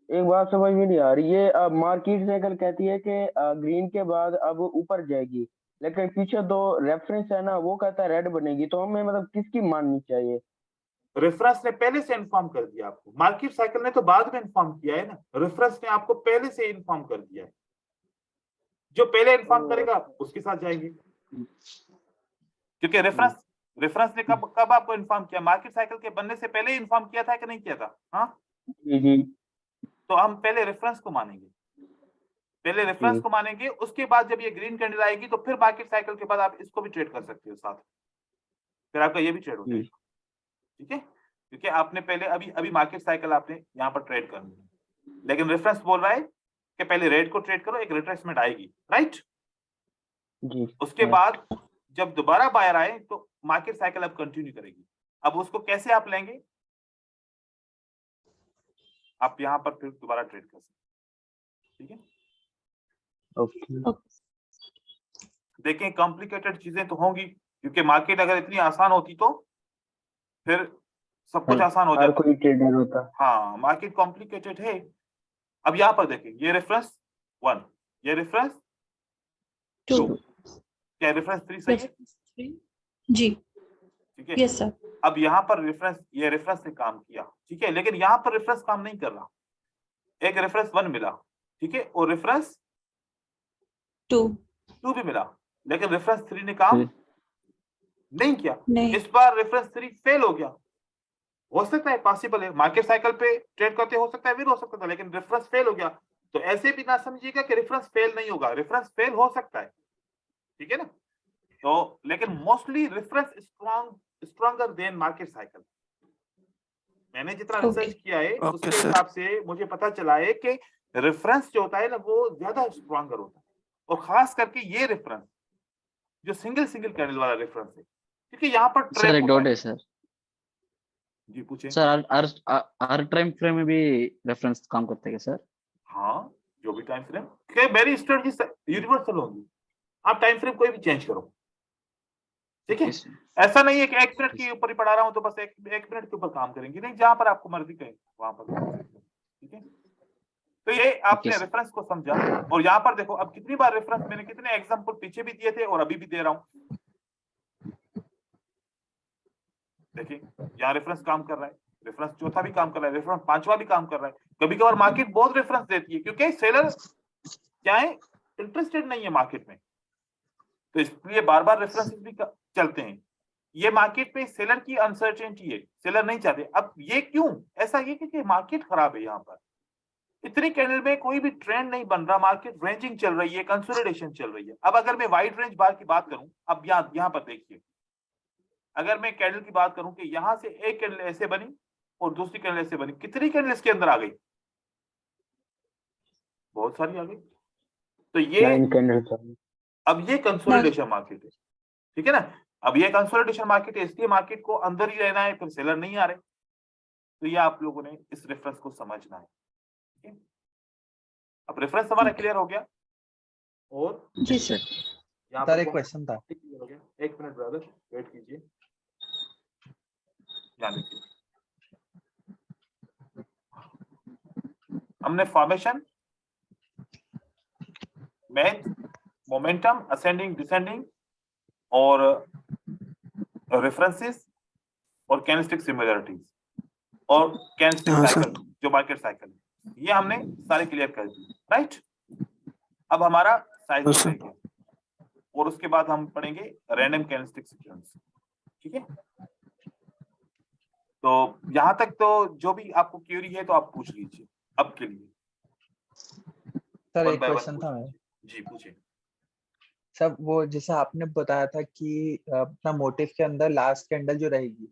एक बात समझ में नहीं आ रही. ये मार्केट साइकिल कहती है कि ग्रीन के बाद अब ऊपर जाएगी, लेकिन पीछे दो रेफरेंस है ना, वो कहता है रेड बनेगी. तो हमें मतलब किसकी माननी चाहिए? रेफरेंस ने पहले से इन्फॉर्म कर दिया आपको, मार्केट साइकिल ने तो बाद में इन्फॉर्म किया है ना। रेफरेंस ने आपको पहले से इन्फॉर्म कर दिया है, जो पहले इन्फॉर्म करेगा उसके साथ जाएंगे, क्योंकि रेफरेंस ने कब आपको इन्फॉर्म किया? मार्केट साइकिल के बनने से पहले इन्फॉर्म किया था कि नहीं किया था? हाँ जी. तो हम पहले रेफरेंस को मानेंगे, पहले रेफरेंस को मानेंगे, उसके बाद जब ये ग्रीन कैंडल आएगी तो फिर मार्केट साइकिल के बाद आप इसको भी ट्रेड कर सकते हो साथ, फिर आपका ये भी ट्रेड हो जाएगा, ठीक है। क्योंकि आपने पहले अभी मार्केट साइकिल आपने यहाँ पर ट्रेड करनी है, लेकिन रेफरेंस बोल रहा है कि पहले रेड को ट्रेड करो, एक रिट्रेसमेंट आएगी, राइट? जी उसके बाद जब दोबारा बायर आए तो मार्केट साइकिल अब कंटिन्यू करेगी। अब उसको कैसे आप लेंगे? आप यहां पर फिर दोबारा ट्रेड कर सकते, ठीक है? ओके। देखें, कॉम्प्लिकेटेड चीजें तो होंगी, क्योंकि मार्केट अगर इतनी आसान होती तो फिर सब कुछ आसान हो हर जाता। कोई ट्रेडर होता। हाँ, मार्केट कॉम्प्लिकेटेड है। अब यहाँ पर देखें, ये रेफरेंस 1, ये रेफरेंस 2, 2 क्या रेफरेंस 3 सही है? जी ठीक है। Yes sir. अब यहाँ पर रेफरेंस, ये रेफरेंस ने काम किया, ठीक है, लेकिन यहाँ पर रेफरेंस काम नहीं कर रहा। एक रेफरेंस 1 मिला, ठीक है, और रेफरेंस 2 भी मिला, लेकिन रेफरेंस 3 ने काम नहीं किया। नहीं। इस बार रेफरेंस 3 फेल हो गया। हो सकता है, पॉसिबल है, मार्केट साइकिल पे ट्रेड करते हो सकता है विन हो सकता था, लेकिन रेफरेंस फेल हो गया। तो ऐसे भी ना समझिएगा कि रेफरेंस फेल नहीं होगा, रेफरेंस फेल हो सकता है, ठीक है ना? तो लेकिन mostly reference stronger than market cycle. मैंने जितना रिसर्च किया है उसके हिसाब से मुझे पता चला है कि रेफरेंस जो होता है ना वो ज्यादा स्ट्रॉन्गर होता है, और खास करके ये रेफरेंस जो सिंगल कैंडल वाला रेफरेंस है, क्योंकि यहाँ पर सर ट्रैप एक होता डाउट है। है सर। जी पूछे। सर हर टाइम फ्रेम में भी रेफरेंस काम करते हैं क्या सर? हाँ, जो भी टाइम फ्रेम, मेरी स्ट्रेटजी यूनिवर्सल होगी, आप टाइम फ्रेम कोई भी चेंज करो, ठीक है? ऐसा नहीं है कि 1 मिनट के ऊपर ही पढ़ा रहा हूं तो बस एक मिनट के ऊपर काम करेंगे, नहीं, जहां पर आपको मर्जी कहे वहां पर, ठीक है? तो ये आपने रेफरेंस को समझा, और यहाँ पर देखो अब कितनी बार रेफरेंस, मैंने कितने एग्जांपल पीछे भी दिए थे और अभी भी दे रहा हूं। देखिए, यहाँ रेफरेंस काम कर रहा है, रेफरेंस चौथा भी काम कर रहा है, रेफरेंस 5वां भी काम कर रहा है। कभी कभार मार्केट बहुत रेफरेंस देती है, क्योंकि सेलर क्या है, इंटरेस्टेड नहीं है मार्केट में, तो इसलिए बार बार रेफरेंसेस भी चलते हैं। ये मार्केट में सेलर की अनसर्टेनिटी है, सेलर नहीं चाहते। अब ये क्यों ऐसा? ये क्योंकि मार्केट खराब है, यहाँ पर इतनी कैंडल में कोई भी ट्रेंड नहीं बन रहा, मार्केट रेंजिंग चल रही है, कंसोलिडेशन चल रही है। अब अगर मैं वाइड रेंज बार की बात करूं, अब यहाँ पर देखिए, अगर मैं कैंडल की बात करूं कि यहां से एक कैंडल ऐसे बनी और दूसरी कैंडल ऐसे बनी, कितनी कैंडल इसके अंदर आ गई? बहुत सारी आ गई। तो ये 9 कैंडल्स। अब ये कंसोलिडेशन मार्केट है, ठीक है ना? अब ये कंसोलिडेशन मार्केट है, इसलिए मार्केट को अंदर ही रहना है, फिर सेलर नहीं आ रहे। तो ये आप लोगों ने इस रेफरेंस को समझना है, ठीक है? अब रेफरेंस हमारा क्लियर हो गया, और जी सर। यहाँ सर पर एक क्वेश्चन था। क्लियर हो गया। एक मिनट ब्रदर, वेट कीजिए, ध्यान रखिए। हमने formation, math, momentum, ascending descending, और रेफरेंसेस, और कैंडलस्टिक सिमिलरिटीज, और कैंडलस्टिक साइकिल जो मार्केट साइकिल है, ये हमने सारे क्लियर कर दिए, राइट? अब हमारा साइज रह गया, और उसके बाद हम पढ़ेंगे रैंडम कैंडलस्टिक सीक्वेंस, ठीक है? तो यहां तक तो जो भी आपको क्वेरी है तो आप पूछ लीजिए अब के लिए। सर One एक by one क्वेश्चन था मैं। जी पूछिए। सर वो जैसा आपने बताया था कि अपना मोटिव के अंदर लास्ट कैंडल जो रहेगी,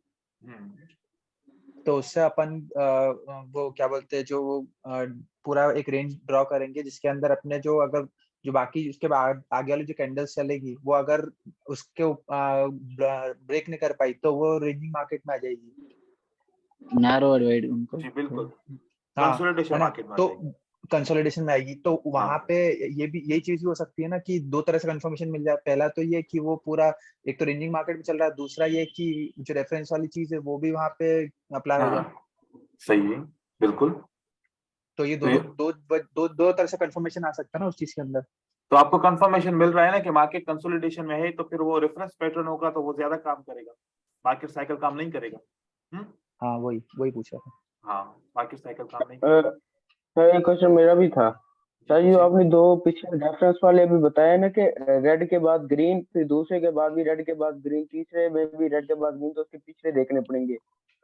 तो उससे अपन वो क्या बोलते हैं, जो पूरा एक रेंज ड्रॉ करेंगे जिसके अंदर अपने जो अगर जो बाकी उसके बाद आगे वाली जो कैंडल्स चलेगी वो अगर उसके ब्रेक नहीं कर पाई तो वो रेंजिंग मार्केट में आ जाएगी। नैरो और वाइड उनको। जी बिल्कुल, हाँ कंसोलिडेशन है ना, मार्केट में आ तो जाएगी। कंसोलिडेशन में आएगी तो वहां पे यही चीज भी हो सकती है ना कि दो तरह से कंफर्मेशन मिल जाए। पहला तो ये कि वो पूरा एक तो रेंजिंग मार्केट में चल रहा है, दूसरा ये कि जो रेफरेंस वाली चीज है वो भी वहां पे अप्लाई हो जाए। सही है, बिल्कुल। तो ये दोनों दो तरह से कंफर्मेशन आ सकता है ना उस चीज के अंदर। तो आपको कंफर्मेशन मिल रहा है ना कि मार्केट कंसोलिडेशन में है, तो फिर वो रेफरेंस पैटर्न होगा तो वो ज्यादा काम करेगा, मार्केट साइकिल काम नहीं करेगा। हाँ वही पूछा था। हाँ, मार्केट साइकिल काम नहीं करेगा। सर एक क्वेश्चन मेरा भी था। सर जो पूछिए। आपने दो पिछले रेफरेंस वाले भी बताया ना कि रेड के बाद ग्रीन, फिर दूसरे के बाद भी रेड के बाद ग्रीन, तीसरे में भी रेड के बाद ग्रीन, तो उसके पिछले देखने पड़ेंगे।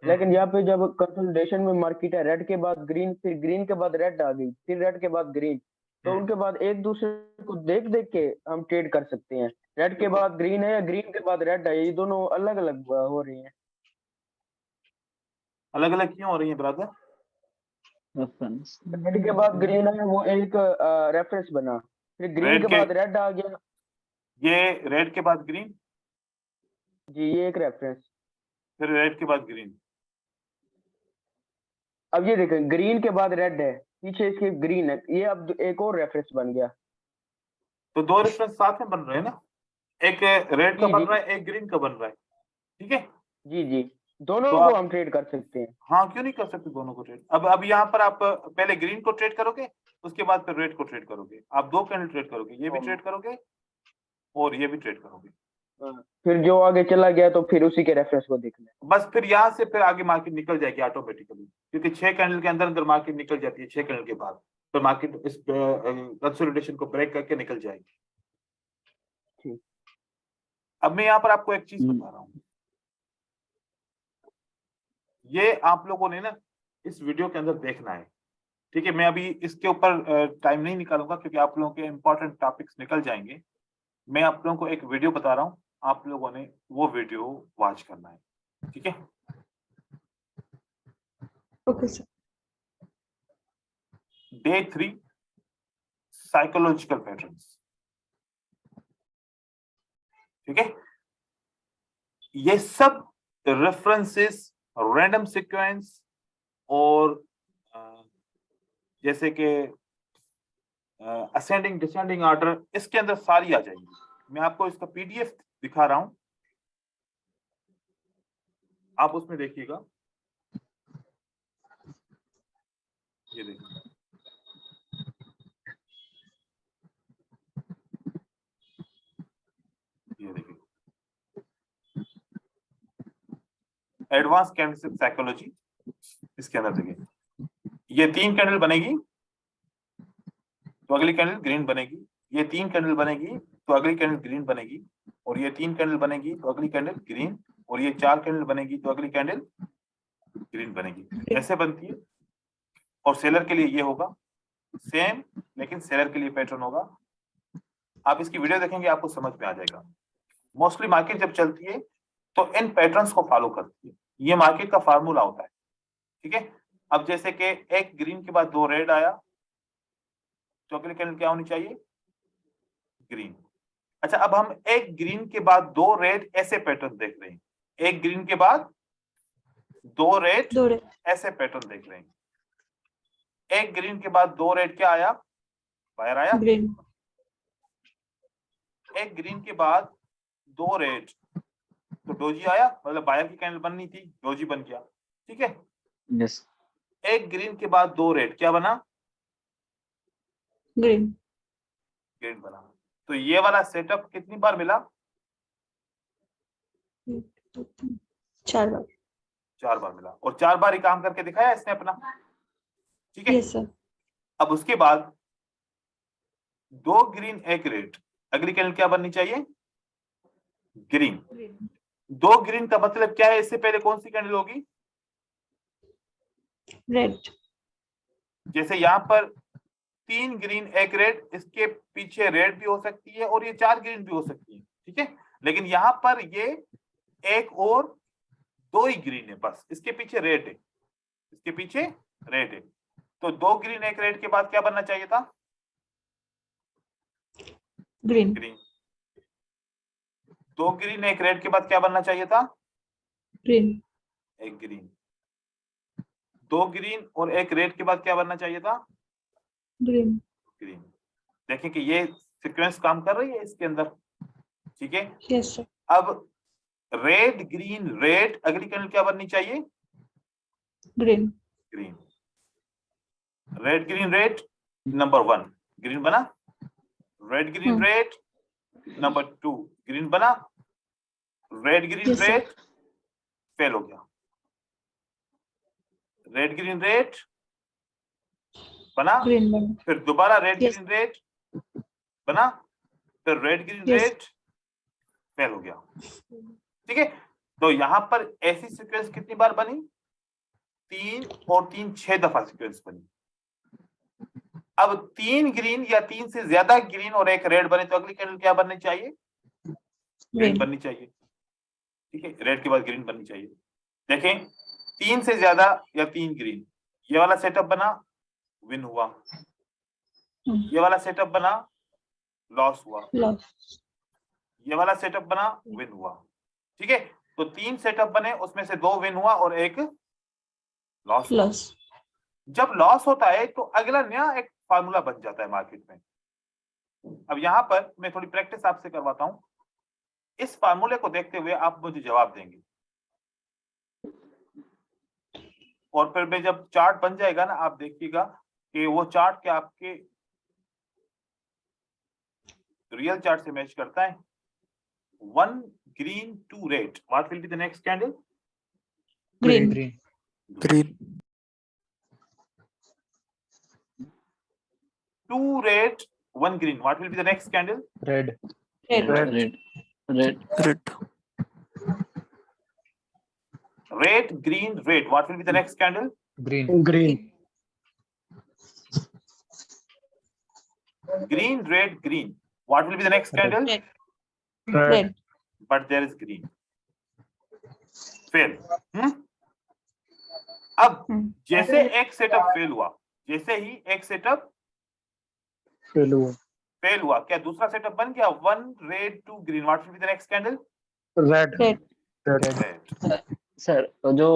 लेकिन यहाँ पे जब कंसोलिडेशन में मार्केट है, रेड के बाद ग्रीन, फिर ग्रीन के बाद रेड आ गई, फिर रेड के बाद ग्रीन, तो उनके बाद एक दूसरे को देख देख के हम ट्रेड कर सकते हैं। रेड के बाद ग्रीन है या ग्रीन के बाद रेड है, ये दोनों अलग अलग हो रही हैं। अलग अलग क्यों हो रही है ब्रदर? रेफरेंस रेड के बाद ग्रीन है, वो एक रेफरेंस बना, फिर ग्रीन Red के के- बाद रेड आ गया ये रेड के बाद ग्रीन, जी, ये एक रेफरेंस। फिर रेड के बाद ग्रीन। अब ये देखें, ग्रीन के बाद रेड है, पीछे इसके ग्रीन है, ये अब एक और रेफरेंस बन गया। तो दो रेफरेंस साथ में बन रहे हैं ना, एक रेड का जी, बन जी। रहा है, एक ग्रीन का बन रहा है, ठीक है। जी जी, दोनों तो को आप- हम ट्रेड कर सकते हैं। हाँ, क्यों नहीं कर सकते दोनों को ट्रेड। अब यहाँ पर आप पहले ग्रीन को ट्रेड करोगे, उसके बाद फिर रेड को ट्रेड करोगे। आप दो कैंडल ट्रेड करोगे, ये भी ट्रेड करोगे और ये भी ट्रेड करोगे। फिर जो आगे चला गया तो फिर उसी के रेफरेंस को देखना है। बस फिर यहाँ से फिर आगे मार्केट निकल जाएगी ऑटोमेटिकली, क्योंकि 6 कैंडल के अंदर अंदर मार्केट निकल जाती है। 6 कैंडल के बाद फिर मार्केट इस कंसोलिडेशन को ब्रेक करके निकल जाएगी। ठीक। अब मैं यहाँ पर आपको एक चीज बता रहा हूँ, ये आप लोगों ने ना इस वीडियो के अंदर देखना है, ठीक है। मैं अभी इसके ऊपर टाइम नहीं निकालूंगा क्योंकि आप लोगों के इंपॉर्टेंट टॉपिक्स निकल जाएंगे। मैं आप लोगों को एक वीडियो बता रहा हूँ, आप लोगों ने वो वीडियो वॉच करना है, ठीक है। Okay sir. Day 3 psychological patterns, ठीक है। ये सब रेफरेंसेस, रैंडम सीक्वेंस और जैसे कि असेंडिंग डिसेंडिंग ऑर्डर, इसके अंदर सारी आ जाएंगी। मैं आपको इसका पीडीएफ दिखा रहा हूं, आप उसमें देखिएगा। ये देखिए, ये देखिए, एडवांस कैंडलस्टिक साइकोलॉजी, इसके अंदर देखिए, ये 3 कैंडल बनेगी तो अगली कैंडल ग्रीन बनेगी, ये 3 कैंडल बनेगी तो अगली कैंडल ग्रीन बनेगी, और ये 3 कैंडल बनेगी तो अगली कैंडल ग्रीन, और ये 4 कैंडल बनेगी तो अगली कैंडल ग्रीन बनेगी। ऐसे बनती है। और सेलर के लिए ये होगा सेम, लेकिन सेलर के लिए पैटर्न होगा। आप इसकी वीडियो देखेंगे आपको समझ में आ जाएगा। मोस्टली मार्केट जब चलती है तो इन पैटर्न्स को फॉलो करती है, ये मार्केट का फार्मूला होता है, ठीक है। अब जैसे कि एक ग्रीन के बाद 2 रेड आया तो अगली कैंडल क्या होनी चाहिए? ग्रीन। अच्छा, अब हम एक ग्रीन के बाद 2 रेड ऐसे पैटर्न देख रहे हैं, एक ग्रीन के बाद 2 रेड ऐसे पैटर्न देख रहे हैं। एक ग्रीन के बाद 2 रेड क्या आया? बायर आया। ग्रीन। एक ग्रीन के बाद 2 रेड तो डोजी आया, मतलब बायर की कैंडल बननी थी, डोजी बन गया, ठीक है। यस। एक ग्रीन के बाद 2 रेड क्या बना? ग्रीन। ग्रीन बना। तो ये वाला सेटअप कितनी बार मिला? 4 बार। 4 बार मिला, और 4 बार ही काम करके दिखाया इसने अपना, ठीक है। Yes sir. अब उसके बाद 2 ग्रीन 1 रेड, अगली कैंडल क्या बननी चाहिए? ग्रीन। 2 ग्रीन का मतलब क्या है? इससे पहले कौन सी कैंडल होगी? रेड। जैसे यहाँ पर 3 ग्रीन 1 रेड, इसके पीछे रेड भी हो सकती है और ये 4 ग्रीन भी हो सकती है, ठीक है। लेकिन यहाँ पर ये 1 और 2 ही ग्रीन है, बस इसके पीछे रेड है, इसके पीछे रेड है। तो 2 ग्रीन 1 रेड के बाद क्या बनना चाहिए था? ग्रीन। ग्रीन। 2 ग्रीन 1 रेड के बाद क्या बनना चाहिए था? ग्रीन। 1 ग्रीन। 2 ग्रीन और 1 रेड के बाद क्या बनना चाहिए था? ग्रीन। ग्रीन। देखें कि ये सीक्वेंस काम कर रही है इसके अंदर, ठीक है। Yes sir. अब रेड ग्रीन रेड, अगली कैंडल क्या बननी चाहिए? Green. Green. Red green red, number 1 green बना। Red green red, number 2 green बना। Red green Yes, sir. Red fail हो गया। रेड ग्रीन रेड बना, ग्रीन बना। फिर दोबारा रेड Yes. ग्रीन रेड बना, फिर red green Yes. Red fail हो गया, ठीक है। तो यहां पर ऐसी सीक्वेंस कितनी बार बनी? 3 और 3 6 दफा सीक्वेंस बनी। अब 3 ग्रीन या 3 से ज्यादा ग्रीन और 1 रेड बने तो अगली कैंडल क्या बननी चाहिए? Green green. बननी चाहिए, ठीक है। रेड के बाद ग्रीन बननी चाहिए। देखें, 3 से ज्यादा या 3 ग्रीन, ये वाला सेटअप बना, विन हुआ, ये वाला सेटअप बना, लॉस हुआ, लॉस। ये वाला सेटअप बना, विन हुआ। ठीक है, तो 3 सेटअप बने, उसमें से 2 विन हुआ और 1 लॉस हुआ। लॉस। जब लॉस होता है तो अगला नया एक फार्मूला बन जाता है मार्केट में। अब यहां पर मैं थोड़ी प्रैक्टिस आपसे करवाता हूं। इस फार्मूले को देखते हुए आप मुझे जवाब देंगे, और फिर मैं जब चार्ट बन जाएगा ना, आप देखिएगा कि वो चार्ट के आपके रियल चार्ट से मैच करता है। 1 green 2 red, what will be the next candle? Green. Green 2 red 1 green, what will be the next candle? Red red. Red red red Red green red, what will be the next candle? Green green Green red green, what will be the next candle? Red. Red red. But there is green. Fail. अब जैसे एक setup fail हुआ, जैसे ही एक setup fail हुआ fail हुआ, क्या दूसरा सेटअप बन गया? 1 red 2 green, what will be the next candle? Red red. Red. Sir तो जो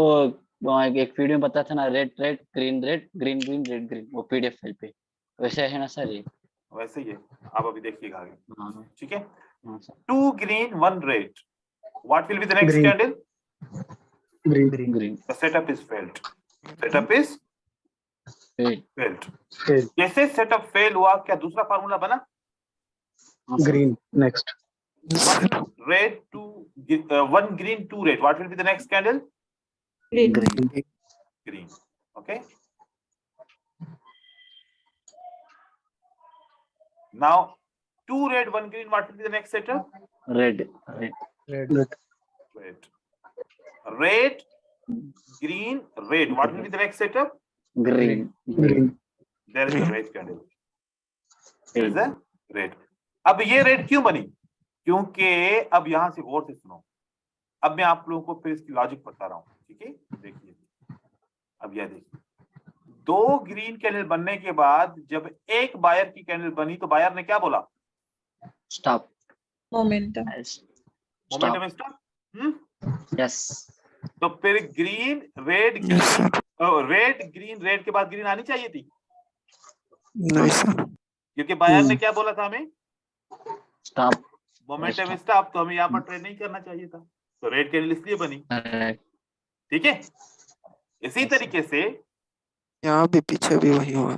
वहाँ एक वीडियो में बताया था ना, red red green red green green red green, वो पीडीएफ फाइल पे वैसे है ना सर ये? वैसे ही है, आप अभी देखिएगा आगे। हाँ ठीक है, हाँ sir. 2 green 1 red, what will be the next Green. candle? Green green The setup is failed. Setup is failed. Fail जैसे सेटअप फेल हुआ, क्या दूसरा फार्मूला बना? Green next 1 red 2 1 green 2 red, what will be the next candle? Green. Green Green. Okay, now 2 red 1 green, what will be the next setup? Red red red Red. Red green red, what will be the next setup? Green green There is a red candle. There is a red. अब ये red क्यों बनी? क्योंकि अब यहां से गौर से सुनो, अब मैं आप लोगों को फिर इसकी लॉजिक बता रहा हूं। ठीक है, देखिए, अब यह देखिए, 2 ग्रीन कैंडल बनने के बाद जब एक बायर की कैंडल बनी तो बायर ने क्या बोला? Stop momentum. Momentum stop. Yes तो फिर ग्रीन रेड ग्रीन रेड के बाद ग्रीन आनी चाहिए थी, नहीं सर क्योंकि बायर ने क्या बोला था हमें? Stop momentum stop. तो हमें यहाँ पर ट्रेड नहीं करना चाहिए था, तो रेड कैंडल इसलिए बनी। ठीक है, इसी तरीके से यहाँ भी पीछे भी वही हुआ।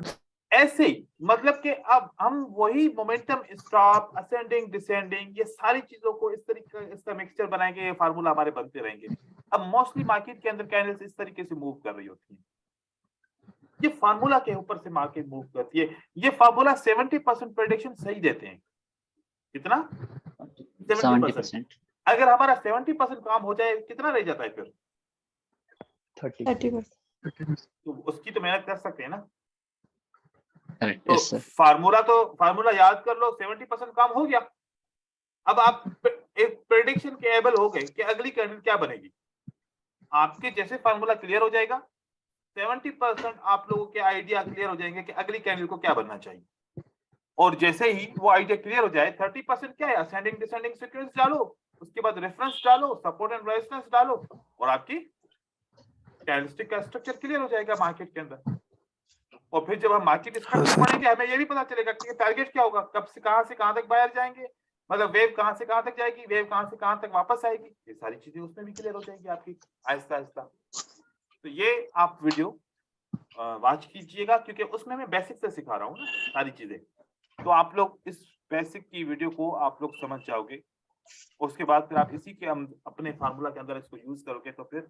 ऐसे ही, मतलब कि अब हम वही मोमेंटम स्टॉप, असेंडिंग डिसेंडिंग, ये सारी चीजों को इस तरीके इसका मिक्सचर बनाएंगे, ये फार्मूला हमारे बनते रहेंगे। अब मोस्टली मार्केट के अंदर कैंडल्स इस तरीके से मूव कर रही होती है, ये फार्मूला के ऊपर से मार्केट मूव करती है। ये फार्मूला 70% प्रेडिक्शन सही देते हैं। कितना? 70%। अगर हमारा 70% काम हो जाए, कितना रह जाता है फिर? 30%। तो उसकी तो मेहनत कर सकते हैं ना। करेक्ट तो यस सर। फार्मूला याद कर लो, 70% काम हो गया। अब आप एक प्रेडिक्शन के एबल हो गए कि अगली कैंडल क्या बनेगी। आपके जैसे फार्मूला क्लियर हो जाएगा, 70% आप लोगों के आइडिया क्लियर हो जाएंगे कि अगली कैंडल को क्या बनना चाहिए। और जैसे ही वो आइडिया क्लियर हो जाए, 30% क्या है? असेंडिंग डिसेंडिंग सीक्वेंस डालो, उसके बाद रेफरेंस डालो, सपोर्ट एंड रेजिस्टेंस डालो, और आपकी कैंडलस्टिक का स्ट्रक्चर क्लियर हो जाएगा मार्केट के अंदर। और फिर जब हम मार्केट स्ट्रक्चर पढ़ेंगे, हमें ये भी पता चलेगा कि टारगेट क्या होगा, कब से कहां तक बाहर जाएंगे, मतलब वेव कहां से कहां तक जाएगी, वेव कहां से कहां तक वापस आएगी, ये सारी चीजें उसमें भी क्लियर हो जाएगी आपकी आहिस्ता आहिस्ता। तो ये आप वीडियो वॉच कीजिएगा, क्योंकि उसमें मैं बेसिक से सिखा रहा हूँ ना सारी चीजें। तो आप लोग इस बेसिक की वीडियो को आप लोग समझ जाओगे, उसके बाद फिर आप इसी के अपने फार्मूला के अंदर इसको यूज करोगे, तो फिर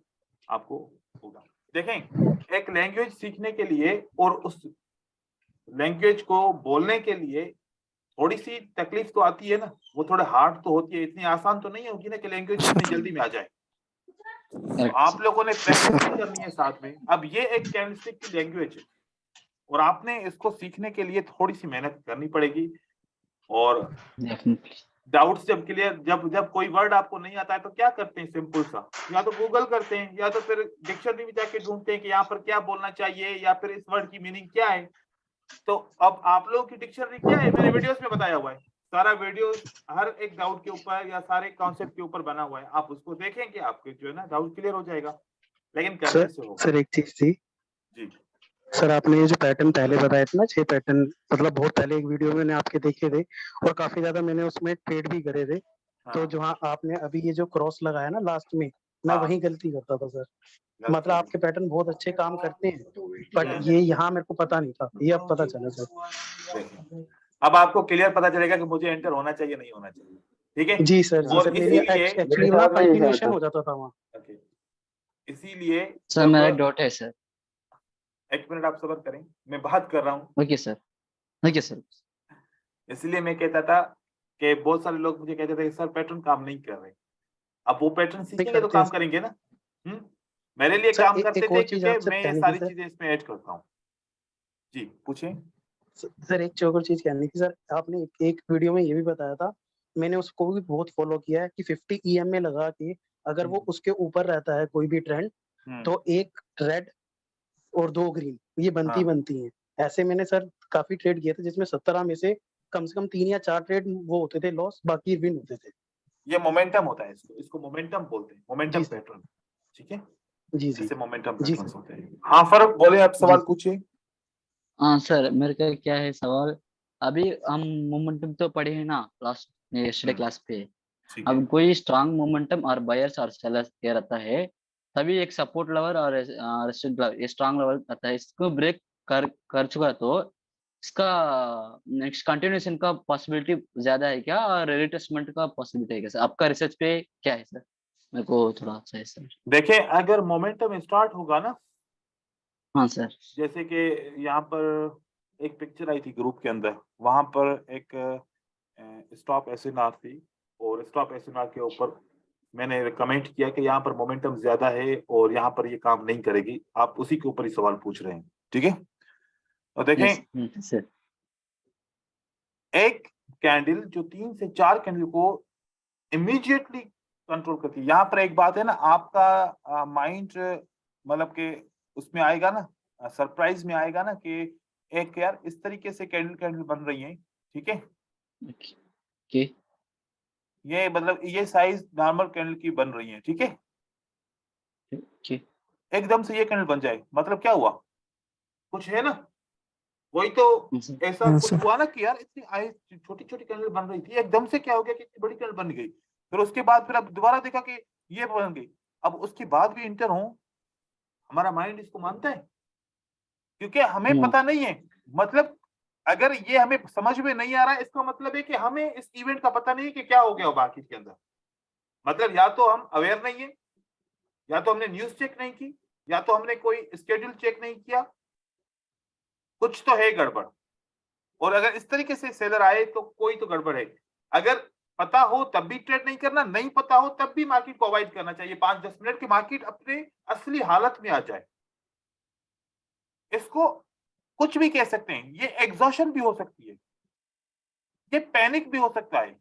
आपको होगा। देखें, एक लैंग्वेज सीखने के लिए और उस लैंग्वेज को बोलने के लिए थोड़ी सी तकलीफ तो आती है ना, वो थोड़ा हार्ड तो होती है, इतनी आसान तो नहीं होगी ना कि लैंग्वेज इतनी जल्दी में आ जाए। तो आप लोगों ने प्रैक्टिस भी करनी है साथ में। अब ये एक कैंडलस्टिक की लैंग्वेज है और आपने इसको सीखने के लिए थोड़ी सी मेहनत करनी पड़ेगी, और डाउट्स जब क्लियर, जब कोई वर्ड आपको नहीं आता है तो क्या करते हैं, सिंपल सा, या तो गूगल करते हैं या तो फिर डिक्शनरी में जाके ढूंढते हैं कि यहाँ पर क्या बोलना चाहिए या फिर इस वर्ड की मीनिंग क्या है। तो अब आप लोगों की डिक्शनरी क्या है, मैंने वीडियोस में बताया हुआ है, सारा वीडियो हर एक डाउट के ऊपर या सारे कॉन्सेप्ट के ऊपर बना हुआ है, आप उसको देखेंगे आपके जो है ना डाउट क्लियर हो जाएगा, लेकिन करने से होगा। सर एक चीज थी जी सर, आपने ये जो पैटर्न पहले बताए थे ना, 6 पैटर्न, मतलब बहुत पहले एक वीडियो में मैंने आपके देखे थे और काफी ज्यादा मैंने उसमें ट्रेड भी करे थे। तो हाँ, जहाँ आपने अभी ये जो क्रॉस लगाया ना लास्ट में, मैं हाँ, वही गलती करता था सर। गलती मतलब आपके पैटर्न बहुत अच्छे काम करते हैं, बट हाँ। ये यहाँ मेरे को पता नहीं था, ये अब पता चला सर। देखिए, अब आपको क्लियर पता चलेगा कि मुझे एंटर होना चाहिए नहीं होना चाहिए, ठीक है। जी सर, जी और सर, मेरी इसीलिए एक्चुअली ना कंटिन्यूएशन हो जाता था वहाँ। ओके, इसीलिए सर मेरा डॉट है सर। एक मिनट आप सब्र करें, मैं बात कर रहा हूँ। Okay sir, okay sir. इसलिए मैं कहता था कि बहुत सारे लोग मुझे कहते थे कि सर पैटर्न काम नहीं कर रहे, अब वो पैटर्न सीखेंगे तो करते हैं काम करेंगे ना। मेरे लिए सर, काम करते एक थे और चीज क्योंकि आपसे मैं ये कहनी थी सारी सर। चीजें इसमें ऐड करता हूँ। जी पूछें। सर एक और चीज कहनी थी सर, आपने एक वीडियो में ये भी बताया था, मैंने उसको भी बहुत फॉलो किया है कि 50 EMA लगा के अगर वो उसके ऊपर रहता है कोई भी ट्रेंड, तो एक रेड और 2 ग्रीन ये हाँ। बनती हैं। ऐसे मैंने सर काफी ट्रेड किए थे जिसमें 17 में से कम 3 या 4 ट्रेड वो होते थे लॉस, बाकी विन होते थे। ये मोमेंटम होता है, इसको मोमेंटम बोलते हैं, मोमेंटम जी सर। पैटर्न, ठीक है। जी जी जैसे मोमेंटम जी पैटर्न सर। होते हैं। हाँ फर्क बोले, आप सवाल जी। पूछिए। हाँ सर, मेरे का क्या है सवाल, अभी हम मोमेंटम तो पढ़े हैं ना लास्ट यस्टरडे क्लास पे। ठीक है। अब कोई स्ट्रांग मोमेंटम और बायर्स और सेलर्स के रहता है, तभी एक सपोर्ट लेवल और रेजिस्टेंस लेवल, ये स्ट्रांग लेवल रहता है, इसको ब्रेक कर चुका तो इसका नेक्स्ट कंटिन्यूएशन का पॉसिबिलिटी ज्यादा है क्या, और रिट्रेसमेंट का पॉसिबिलिटी है क्या सर? आपका रिसर्च पे क्या है सर, मेरे को थोड़ा सा है सर। देखिए अगर मोमेंटम स्टार्ट होगा ना, हाँ सर। जैसे कि यहाँ पर एक पिक्चर आई थी ग्रुप के अंदर, वहां पर एक स्टॉप एसएनआर थी और स्टॉप एसएनआर के ऊपर मैंने कमेंट किया कि यहाँ पर मोमेंटम ज्यादा है और यहाँ पर ये काम नहीं करेगी, आप उसी के ऊपर ही सवाल पूछ रहे हैं, ठीक है। और देखें सर एक कैंडल जो 3 से 4 कैंडल को इमीडिएटली कंट्रोल करती है। यहाँ पर एक बात है ना, आपका माइंड मतलब कि उसमें आएगा ना, सरप्राइज में आएगा ना कि एक यार इस तरीके से कैंडल बन रही है, ठीक है। ओके। ये मतलब ये साइज नॉर्मल कैंडल की बन रही है, ठीक है। ओके। एकदम से ये कैंडल बन जाए मतलब क्या हुआ, कुछ है ना, वही तो ऐसा कुछ हुआ ना कि यार इतनी छोटी छोटी कैंडल बन रही थी, एकदम से क्या हो गया कि इतनी बड़ी कैंडल बन गई। फिर उसके बाद फिर अब दोबारा देखा कि ये बन गई, अब उसके बाद भी इंटर हो, हमारा माइंड इसको मानता है क्योंकि हमें पता नहीं है। मतलब अगर ये हमें समझ में नहीं आ रहा है, इसका मतलब है कि हमें इस इवेंट का पता नहीं है कि क्या हो गया बाकी के अंदर। मतलब या तो हम अवेयर नहीं है, या तो हमने न्यूज चेक नहीं की, या तो हमने कोई स्केड्यूल चेक नहीं किया, कुछ तो है गड़बड़। और अगर इस तरीके से सेलर आए तो कोई तो गड़बड़ है। अगर पता हो तब भी ट्रेड नहीं करना, नहीं पता हो तब भी मार्केट को अवॉइड करना चाहिए। 5-10 मिनट की मार्केट अपने असली हालत में आ जाए। इसको कुछ भी कह सकते हैं, ये एग्जॉशन भी हो सकती है, ये पैनिक भी हो सकता है,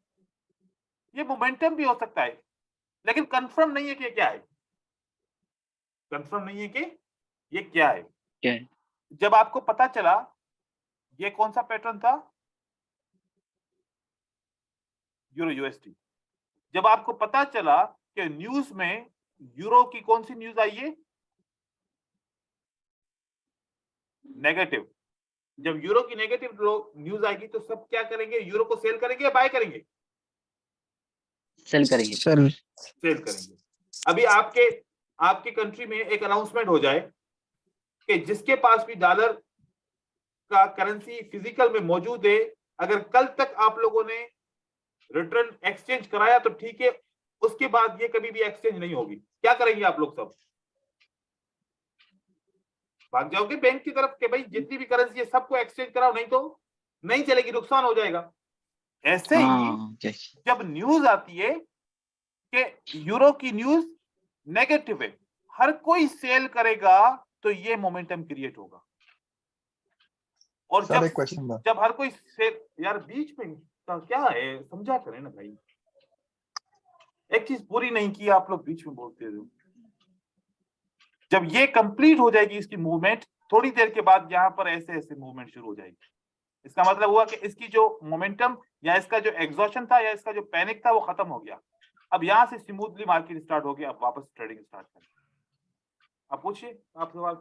ये मोमेंटम भी हो सकता है, लेकिन कंफर्म नहीं है कि क्या है, कंफर्म नहीं है कि ये क्या है। क्या है? जब आपको पता चला ये कौन सा पैटर्न था, यूरो यूएसडी, जब आपको पता चला कि न्यूज में यूरो की कौन सी न्यूज आई है, नेगेटिव, जब यूरो की नेगेटिव न्यूज आएगी तो सब क्या करेंगे, यूरो को सेल करेंगे या बाय करेंगे? सेल करेंगे। सेल करेंगे। अभी आपके कंट्री में एक अनाउंसमेंट हो जाए कि जिसके पास भी डॉलर का करेंसी फिजिकल में मौजूद है, अगर कल तक आप लोगों ने रिटर्न एक्सचेंज कराया तो ठीक है, उसके बाद ये कभी भी एक्सचेंज नहीं होगी, क्या करेंगे आप लोग? सब भाग जाओगे बैंक की तरफ कि भाई जितनी भी करेंसी है सबको एक्सचेंज कराओ, नहीं तो नहीं चलेगी, नुकसान हो जाएगा। ऐसे ही जब न्यूज आती है कि यूरो की न्यूज नेगेटिव है, हर कोई सेल करेगा तो ये मोमेंटम क्रिएट होगा। और जब हर कोई सेल, यार बीच में इसका क्या है, समझा करें ना भाई। एक चीज पूरी नहीं की, आप लोग बीच में बोलते हो। जब ये कंप्लीट हो जाएगी इसकी मूवमेंट, थोड़ी देर के बाद यहाँ पर ऐसे ऐसे मूवमेंट शुरू हो जाएगी। इसका मतलब हुआ कि इसकी जो मोमेंटम या इसका जो एग्जॉशन था या इसका जो पैनिक था वो खत्म हो गया। अब यहाँ से स्मूथली मार्केट स्टार्ट हो गया, अब वापस ट्रेडिंग स्टार्ट करें। अब पूछिए आप सवाल।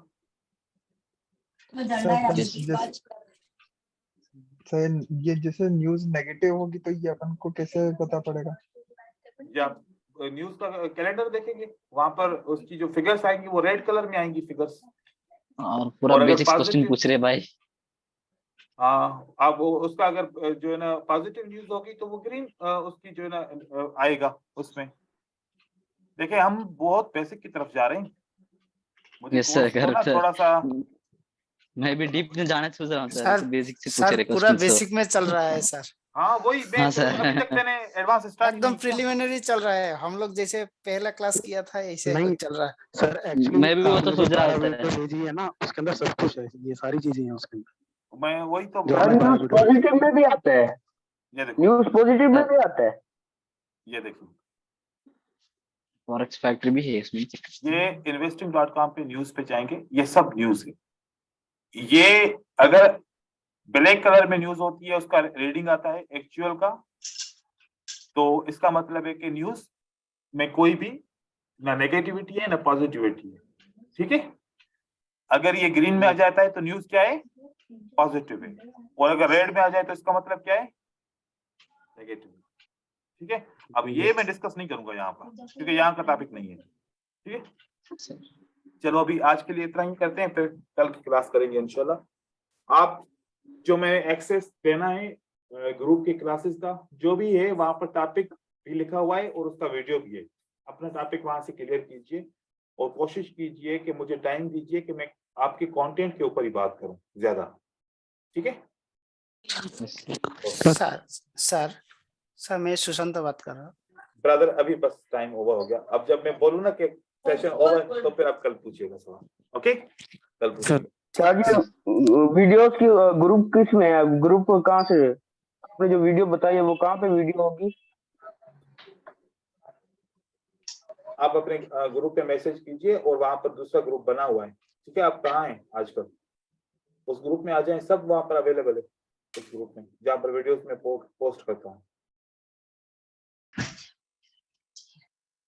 सर ये जैसे न्यूज नेगेटिव होगी तो ये अपन को कैसे पता पड़ेगा? जब न्यूज का कैलेंडर देखेंगे, वहां पर उसकी जो फिगर्स आएंगी वो रेड कलर में आएंगी फिगर्स। और पूरा और अगर बेसिक्स क्वेश्चन positive- पूछ रहे भाई। हाँ, अब वो उसका अगर जो है ना पॉजिटिव न्यूज होगी तो वो ग्रीन उसकी जो है ना आएगा उसमें। देखिए हम बहुत बेसिक की तरफ जा रहे हैं। मुझे यस सर, कोर्स को ना सर थोड़ा सा मैं भी डीप में जाना सोच रहा हूँ सर, सर, तो बेसिक से पूछ सर रहे पूरा क्वेश्चन। बेसिक में चल रहा है सर। हाँ वही मैं हाँ, सर। अभी तक मैंने एडवांस स्टार्ट एकदम प्रिलिमिनरी चल रहा है, हम लोग जैसे पहला क्लास किया था ऐसे नहीं चल रहा है। सर, एक्चुअली मैं भी वो तो सोच रहा था वीडियो भेजी है ना, उसके अंदर सब कुछ है, ये सारी चीजें हैं उसके अंदर। मैं वही तो जो सर न्यूज पॉजिटिव में भी आता है, ये देखो, न्यूज पॉजिटिव में भी आता है। ये देखो, फॉरेक्स फैक्ट्री भी है इसमें। ये investing.com पे न्यूज पे जाएंगे, ये सब न्यूज है। ये अगर ब्लैक कलर में न्यूज होती है, उसका रीडिंग आता है एक्चुअल का, तो इसका मतलब है कि न्यूज में कोई भी ना नेगेटिविटी है ना पॉजिटिविटी है। ठीक है, अगर ये ग्रीन में आ जाता है तो न्यूज क्या है, पॉजिटिव है, और अगर रेड में आ जाए तो इसका मतलब क्या है, नेगेटिव। ठीक है, अब ये मैं डिस्कस नहीं करूंगा यहाँ पर क्योंकि यहाँ का टॉपिक नहीं है। ठीक है, चलो अभी आज के लिए इतना ही करते हैं, फिर कल की क्लास करेंगे इंशाल्लाह। आप जो मैं एक्सेस देना है ग्रुप की क्लासेस का जो भी है, वहां पर टॉपिक भी लिखा हुआ है और उसका वीडियो भी है। अपना टॉपिक वहां से क्लियर कीजिए और कोशिश कीजिए कि मुझे टाइम दीजिए कि मैं आपके कंटेंट के ऊपर ही बात करूं ज्यादा। ठीक है सर मैं सुशांत बात कर रहा हूँ। ब्रदर, अभी बस टाइम ओवर हो गया। अब जब मैं बोलूं ना कि सेशन ओवर तो फिर आप कल पूछिएगा सवाल। ओके, कल पूछिएगा। वीडियोस की ग्रुप किस में है, ग्रुप कहाँ से, आपने जो वीडियो बताई है वो कहाँ पे वीडियो होगी? आप अपने ग्रुप पे मैसेज कीजिए और वहां पर दूसरा ग्रुप बना हुआ है। ठीक है, आप कहाँ हैं आजकल, उस ग्रुप में आ जाएं, सब वहां पर अवेलेबल है उस ग्रुप में जहाँ पर वीडियोस में पोस्ट करता हूँ।